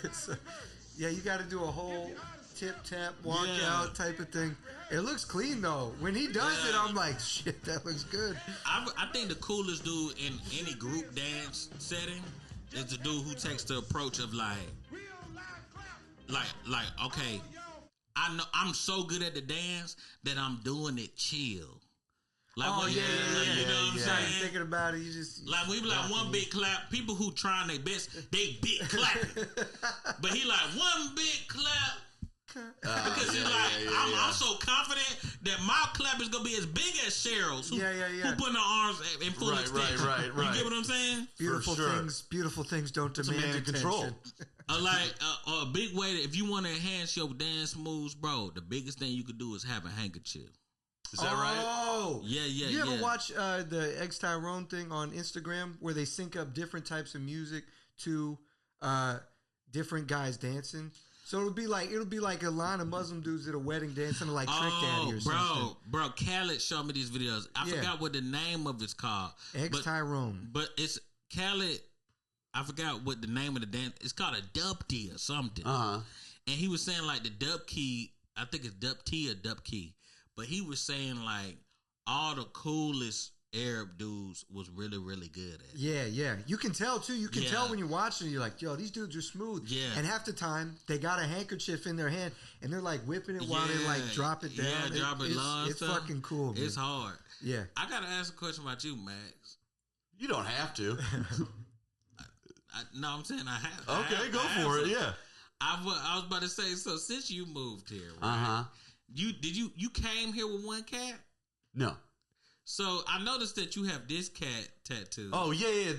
S3: Yeah, you got to do a whole tip tap walkout type of thing. It looks clean though. When he does it, I'm like, shit, that looks good.
S1: I think the coolest dude in any group dance setting is the dude who takes the approach of like, okay, I know I'm so good at the dance that I'm doing it chill. Like, you know what I'm saying?
S3: Thinking about it, you just
S1: like we be like one big clap. People who trying their best, they big clapping, but he like one big clap. Because he's I'm so confident that my clap is gonna be as big as Cheryl's. Who putting her arms in full extension. Right. You get what I'm saying?
S3: Beautiful things don't demand attention. Control.
S1: A big way that if you want to enhance your dance moves, bro, the biggest thing you could do is have a handkerchief.
S2: Is that right?
S3: Oh,
S1: yeah.
S3: You ever watch the X Tyrone thing on Instagram where they sync up different types of music to different guys dancing? So it'll be like a line of Muslim dudes at a wedding dancing to like Trick Daddy or something.
S1: Bro, Khaled showed me these videos. I forgot what the name of it's called.
S3: X Tyrone.
S1: But it's Khaled. I forgot what the name of the dance. It's called a dub T or something. And he was saying like the dub key. I think it's dub T or dub key. But he was saying like all the coolest Arab dudes was really, really good at it.
S3: Yeah. You can tell too. You can tell when you're watching. You're like, yo, these dudes are smooth. Yeah. And half the time they got a handkerchief in their hand and they're like whipping it while they like drop it down.
S1: Yeah, drop it low.
S3: It's fucking cool. Man.
S1: It's hard.
S3: Yeah.
S1: I gotta ask a question about you, Max.
S2: You don't have to.
S1: No, I'm saying I have.
S2: Okay, go for it. Yeah.
S1: I was about to say. So since you moved here, right? You came here with one cat?
S2: No.
S1: So I noticed that you have this cat tattoo.
S2: Oh yeah.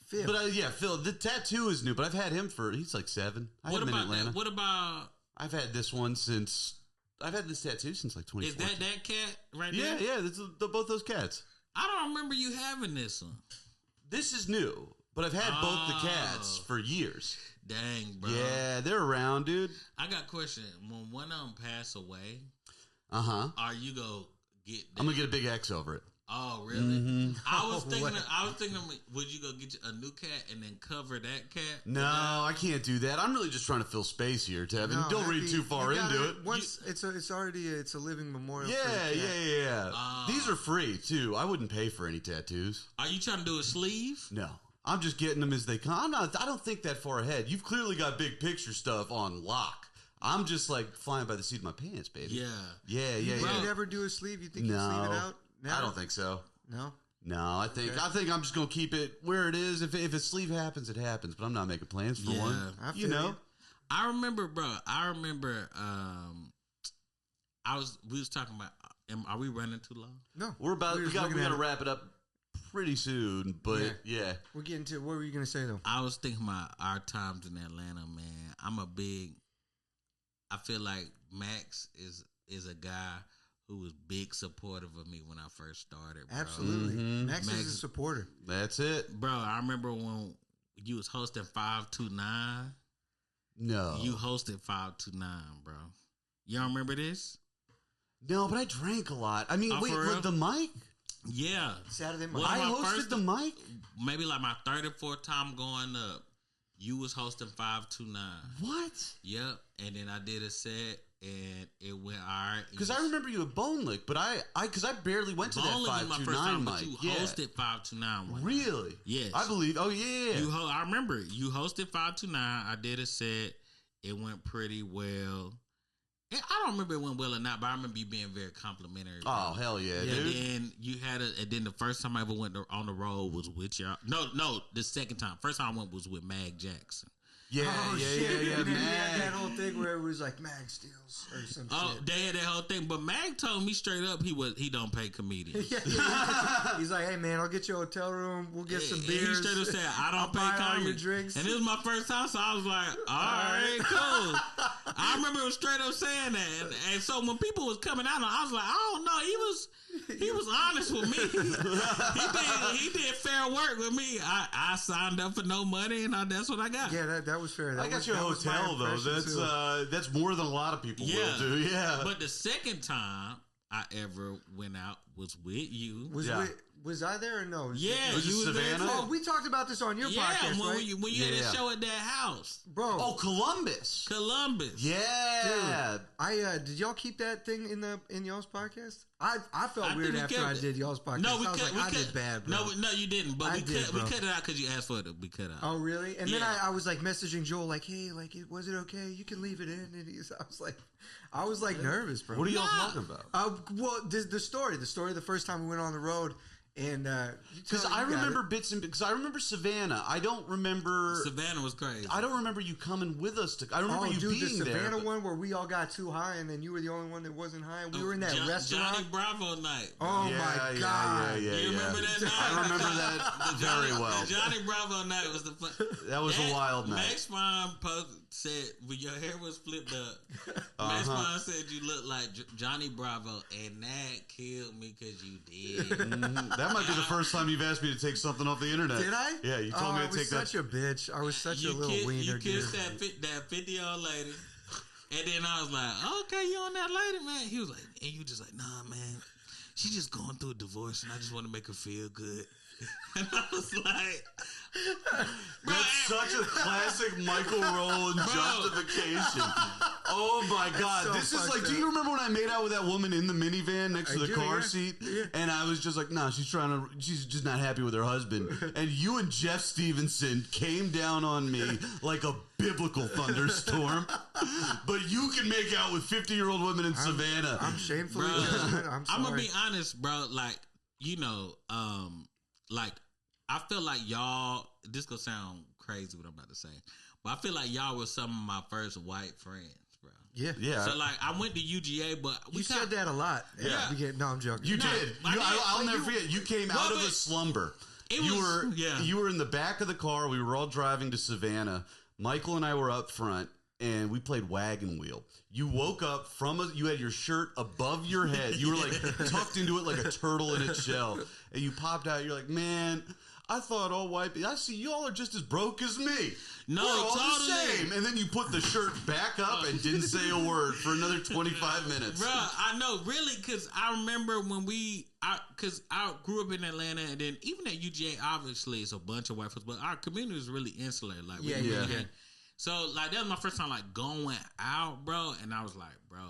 S2: Phil. But Phil. The tattoo is new, but I've had him he's like 7. I had him in Atlanta.
S1: What about?
S2: I've had this tattoo since like 2014.
S1: Is that cat right there?
S2: Yeah. Both those cats.
S1: I don't remember you having this one.
S2: This is new, but I've had both the cats for years.
S1: Dang, bro.
S2: Yeah, they're around, dude.
S1: I got a question. When one of them pass away, are you gonna get?
S2: I'm gonna get a big X over it.
S1: Oh, really? Mm-hmm. I was thinking, would you go get a new cat and then cover that cat?
S2: No, I can't do that. I'm really just trying to fill space here, Tevin. No, don't read too far into it.
S3: Once it's a living memorial.
S2: Yeah. These are free too. I wouldn't pay for any tattoos.
S1: Are you trying to do a sleeve?
S2: No. I'm just getting them as they come. I don't think that far ahead. You've clearly got big picture stuff on lock. I'm just like flying by the seat of my pants, baby. Yeah.
S3: You never do a sleeve? You think you sleeve it out? Never?
S2: I don't think so.
S3: No,
S2: I think I'm just gonna keep it where it is. If a sleeve happens, it happens. But I'm not making plans for one. You know.
S1: I remember, bro. We was talking about. Are we running too long?
S3: No,
S2: we gotta wrap it up pretty soon, but yeah.
S3: We're getting to what were you gonna say though?
S1: I was thinking about our times in Atlanta, man. I feel like Max is a guy who was big supportive of me when I first started, bro.
S3: Absolutely. Max is a supporter.
S2: That's it.
S1: Bro, I remember when you was hosting 529.
S2: No.
S1: You hosted 529, bro. You don't remember this?
S2: No, but I drank a lot. I mean, wait, with the mic?
S1: Yeah.
S3: Saturday morning.
S2: I hosted the mic?
S1: Maybe like my 3rd or 4th time going up. You was hosting 529.
S2: What?
S1: Yep. And then I did a set and it went all right.
S2: Because I remember you at Bone Lick, but I barely went to that 529 mic.
S1: You hosted 529 one.
S2: Really?
S1: Yes.
S2: I believe. Oh, yeah.
S1: I remember it. You hosted 529. I did a set. It went pretty well. I don't remember it went well or not, but I remember you being very complimentary.
S2: Oh, hell yeah, dude.
S1: And then the first time I ever went on the road was with y'all. No, the second time. First time I went was with Mag Jackson.
S2: Yeah,
S3: yeah. Mag had that whole thing where it was like Mag steals or some shit.
S1: They had that whole thing, but Mag told me straight up he don't pay comedians.
S3: He's like, hey man, I'll get you a hotel room. We'll get some beers.
S1: He straight up said, I don't pay comedians.
S3: Drinks.
S1: And it was my first time, so I was like, all right, cool. I remember it was straight up saying that, and so when people was coming out, I was like, I don't know. He was honest with me. He did fair work with me. I signed up for no money, and that's what I got.
S3: Yeah, that was fair.
S2: I got you a hotel though. That's more than a lot of people will do. Yeah.
S1: But the second time I ever went out was with you.
S3: Was I there or no?
S1: Yeah,
S2: Was it
S1: you was there
S2: Savannah?
S1: too.
S3: Oh, we talked about this on your podcast,
S1: when
S3: right?
S1: you had a show at that house.
S3: Bro.
S2: Oh, Columbus. Yeah.
S3: Dude, did y'all keep that thing in y'all's podcast? I felt weird after I did y'all's podcast.
S1: No,
S3: I did bad, bro.
S1: No, you didn't. But we cut it out because you asked for it to be cut out.
S3: Oh, really? And then I was like messaging Joel, like, hey, like, was it okay? You can leave it in. And I was like nervous, bro.
S2: What are y'all talking about?
S3: Well, the story the first time we went on the road. And
S2: because I remember bits and because I remember Savannah. I don't remember
S1: Savannah was crazy.
S2: I don't remember you coming with us to. I remember you being
S3: the
S2: there.
S3: Savannah one where we all got too high, and then you were the only one that wasn't high. We were in that restaurant.
S1: Johnny Bravo night.
S3: Oh my god!
S1: You remember that night?
S2: I remember that very well.
S1: The Johnny Bravo night was the fun.
S2: That was a wild night.
S1: Max Fine said when your hair was flipped up. Max Fine said you looked like Johnny Bravo, and that killed me because you did.
S2: That might be the first time you've asked me to take something off the internet.
S3: Did I?
S2: Yeah, you told me to take that.
S3: I was such a bitch. I was such a little wiener.
S1: You kissed that 50-year-old lady, and then I was like, okay, you on that lady, man? He was like, and you just like, nah, man. She's just going through a divorce, and I just want to make her feel good. And I was like,
S2: that's such a classic Michael Rowland justification. Oh my god,
S3: so
S2: this is like.
S3: up.
S2: Do you remember when I made out with that woman in the minivan next to the car seat?
S3: Yeah.
S2: And I was just like, nah, she's just not happy with her husband. And you and Jeff Stevenson came down on me like a biblical thunderstorm. But you can make out with 50-year-old women in Savannah.
S3: I'm shamefully
S1: bro,
S3: judgment. I'm sorry.
S1: I'm gonna be honest, bro. Like, you know, like I feel like y'all. This gonna sound crazy what I'm about to say, but I feel like y'all were some of my first white friends, bro.
S3: Yeah.
S1: So like, I went to UGA, but
S3: you said that a lot.
S1: Yeah.
S3: No, I'm joking.
S2: You did. I'll never forget. You came out of a slumber. You were in the back of the car. We were all driving to Savannah. Michael and I were up front, and we played Wagon Wheel. You woke up you had your shirt above your head. You were like tucked into it like a turtle in its shell. And you popped out. You're like, man, I thought all white people, I see y'all are just as broke as me.
S1: No,
S2: we're all
S1: totally
S2: the same. And then you put the shirt back up and didn't say a word for another 25 minutes.
S1: Bro, I know, really, because I remember when because I grew up in Atlanta, and then even at UGA, obviously, it's a bunch of white folks, but our community is really insular. Like,
S3: Yeah.
S1: So, like, that was my first time, like, going out, bro, and I was like, bro,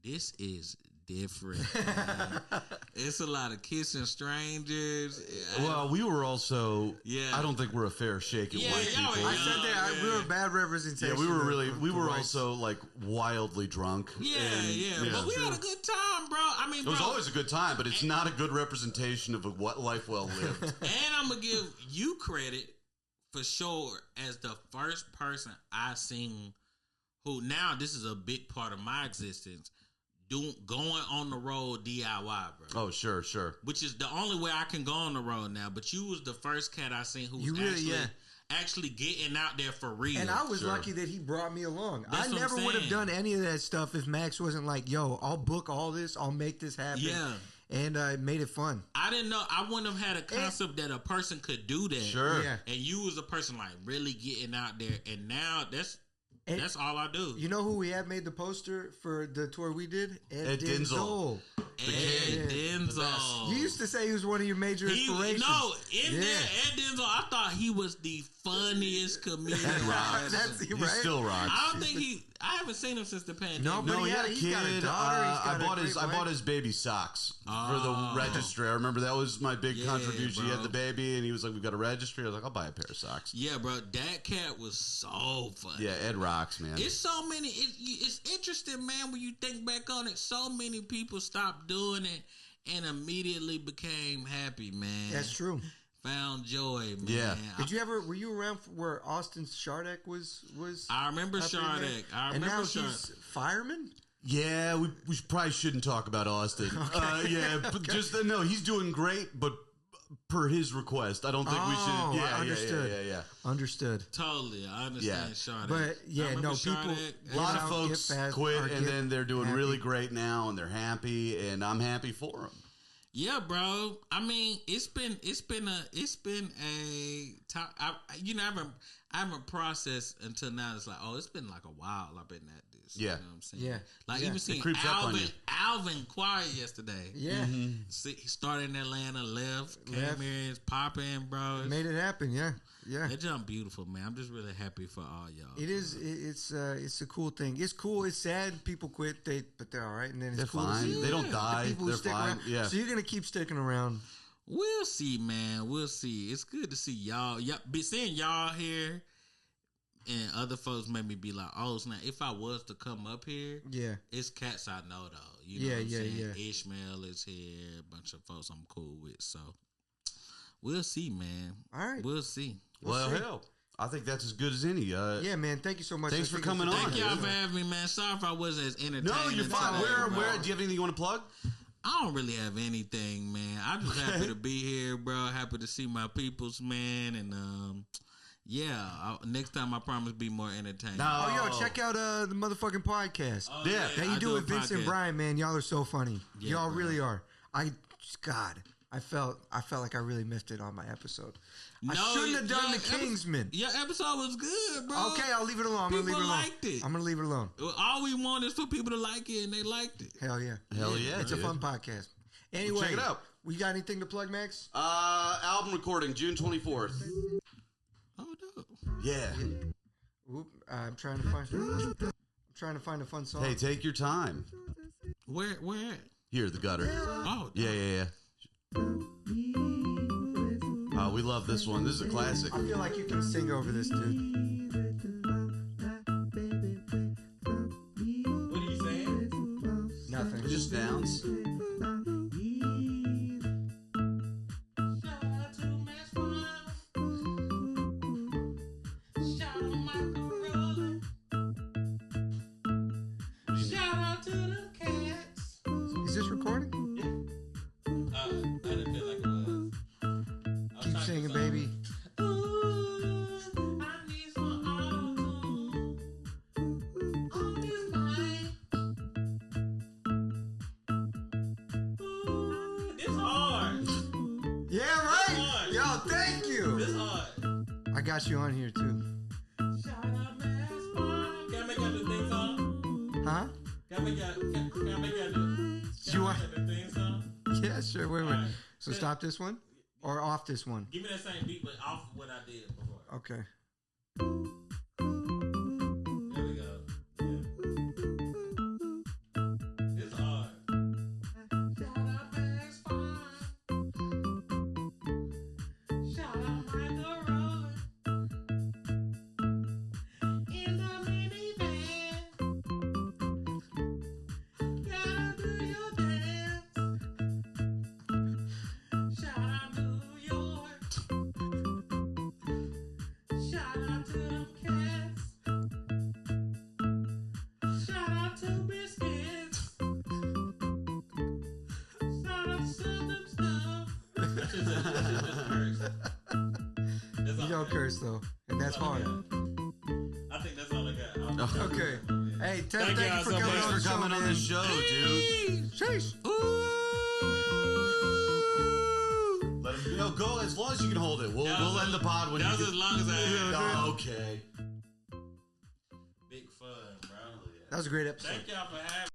S1: this is different, man. It's a lot of kissing strangers.
S2: Well, we were also. I don't think we're a fair shake at white people.
S3: I said that we were a bad representation.
S2: Yeah, we were also like wildly drunk.
S1: Yeah, but we had a good time, bro. I mean,
S2: it was always a good time, but it's not a good representation of what life well lived.
S1: And I'm gonna give you credit for sure as the first person I seen who now this is a big part of my existence. Going on the road DIY, bro.
S2: Oh, sure.
S1: Which is the only way I can go on the road now. But you was the first cat I seen who was actually getting out there for real.
S3: And I was lucky that he brought me along.
S1: That's
S3: I never would have done any of that stuff if Max wasn't like, yo, I'll book all this. I'll make this happen.
S1: Yeah.
S3: And it made it fun.
S1: I didn't know. I wouldn't have had a concept that a person could do that.
S2: Sure.
S3: Yeah.
S1: And you was a person like really getting out there. And now that's all I do.
S3: You know who we had made the poster for the tour we did?
S2: Ed Denzel.
S1: Ed Denzel.
S3: You used to say he was one of your major inspirations.
S1: There, Ed Denzel, I thought he was the funniest comedian.
S2: He still rocks.
S1: I haven't seen him since the pandemic.
S3: No,
S2: he had a kid.
S3: Got a daughter.
S2: I bought his baby socks for the registry. I remember that was my big contribution.
S1: Bro.
S2: He had the baby, and he was like, "We've got a registry." I was like, "I'll buy a pair of socks."
S1: Yeah, bro, that cat was so funny.
S2: Yeah, Ed rocks, man.
S1: It's so many. It's interesting, man. When you think back on it, so many people stopped doing it and immediately became happy, man.
S3: That's true.
S1: Found joy, man.
S2: Yeah.
S3: Were you around where Austin Shardek was?
S1: I remember Shardek.
S3: And now he's fireman?
S2: Yeah, we probably shouldn't talk about Austin.
S3: Okay.
S2: But he's doing great, but per his request, I don't think we should. Yeah,
S3: understood.
S2: Yeah.
S3: Understood.
S1: Totally, I understand Shardek.
S3: But people.
S2: A lot of folks quit, and then they're doing really great now, and they're happy, and I'm happy for them.
S1: Yeah, bro. I mean, it's been a top. I haven't processed until now. It's like, oh, it's been like a while I've been at this.
S2: Yeah.
S1: You know what I'm saying?
S3: Yeah.
S1: Like
S3: Yeah.
S1: even
S2: It
S1: seeing
S2: creeps up on you.
S1: Alvin Quiet yesterday.
S3: Yeah.
S1: See, he started in Atlanta, left, came
S3: Left.
S1: here, it's popping, bro. It's,
S3: Made it happen. Yeah. Yeah.
S1: that jump beautiful, man. I'm just really happy for all y'all.
S3: It is. It's a cool thing. It's cool. It's sad. People quit. But they're all right. And then it's
S2: They're
S3: cool to
S2: fine.
S3: see
S2: They don't
S3: the
S2: die.
S3: people who
S2: They're
S3: stick
S2: fine.
S3: around.
S2: Yeah.
S3: So you're gonna keep sticking around.
S1: We'll see, man. We'll see. It's good to see y'all. Seeing y'all here, and other folks made me be like, oh, snap. If I was to come up here,
S3: Yeah.
S1: it's cats I know though. You know
S3: Yeah,
S1: what I'm saying?
S3: yeah.
S1: Ishmael is here, a bunch of folks I'm cool with. So we'll see, man.
S3: All right.
S1: We'll see.
S2: Well,
S3: see.
S2: hell, I think that's as good as any.
S3: Yeah, man. Thank you so much.
S2: Thanks
S3: I
S2: for
S3: think
S2: coming
S3: it's a
S2: on,
S1: Thank
S3: good
S1: y'all
S3: episode.
S1: for having me, man. Sorry if I wasn't as entertaining.
S2: No, you're fine.
S1: today,
S2: Where?
S1: bro.
S2: Do you have anything you want to plug?
S1: I don't really have anything, man. I'm just happy to be here, bro. Happy to see my peoples, man. And next time I promise be more entertaining.
S2: No.
S3: Oh, yo, check out the motherfucking podcast.
S1: Oh,
S2: Yeah.
S3: That you
S1: I
S3: do
S1: a
S3: with Vince and
S1: podcast.
S3: Brian, man. Y'all are so funny.
S1: Yeah,
S3: Y'all
S1: bro.
S3: really are. I felt like I really missed it on my episode. I
S1: No,
S3: shouldn't have done
S1: your
S3: the Kingsman.
S1: Your episode was good, bro.
S3: Okay, I'll leave it alone. I'm gonna leave it
S1: People
S3: alone.
S1: liked it.
S3: I'm gonna leave it alone.
S1: All we want is for people to like it, and they liked it.
S3: Hell yeah.
S2: Hell yeah,
S3: It's a
S2: dude.
S3: fun podcast. Anyway,
S2: check it out.
S3: We got anything to plug, Max?
S2: Album recording June 24th.
S1: Oh, no.
S2: Yeah.
S3: Oop, I'm trying to find a fun song.
S2: Hey, take your time.
S1: Where at?
S2: Here, the gutter.
S1: Oh,
S2: Yeah. We love this one. This is a classic.
S3: I feel like you can sing over this, dude.
S1: what are you saying?
S3: Nothing.
S2: Just downs.
S1: Shout out to Max Fun. Shout out Michael Rowland. Shout out to the cats.
S3: Is this recording?
S1: I didn't feel like it was.
S3: Keep singing, baby.
S1: Ooh, I need some auto-tune on this mic. Ooh, this hard.
S3: Yeah, right. Yo, thank you.
S1: This hard.
S3: I got you on here too.
S1: Shout out Max Fun. Can I make y'all the theme song?
S3: Huh?
S1: Can I make y'all the
S3: You want?
S1: theme song?
S3: Yeah, sure. Wait.
S1: Alright.
S3: So stop this one or off this one?
S1: Give me that same beat, but off what I did before.
S3: Okay.
S1: There we go. Yeah. It's hard. Shout out Max Fun. Shout out Michael Rowland. In the minivan. Gotta do your dance. Shout out New York. Shout out to them cats. Shout out to biscuits. Shout out to them stuff.
S3: You don't curse though, and that's hard.
S1: I think that's all I got.
S3: Okay. Hey, Ted,
S1: Thank
S3: thank
S1: y'all
S3: you for
S1: so
S3: coming
S1: much
S3: on
S2: Thanks
S3: the
S2: for
S3: show,
S2: coming on the
S3: man.
S2: show, dude.
S3: Sheesh.
S2: Let him go as long as you can hold it. We'll end the pod when
S1: That
S2: you
S1: was as long as I had.
S2: Oh, okay.
S1: Big fun, bro.
S3: That was a great episode.
S1: Thank y'all for having me.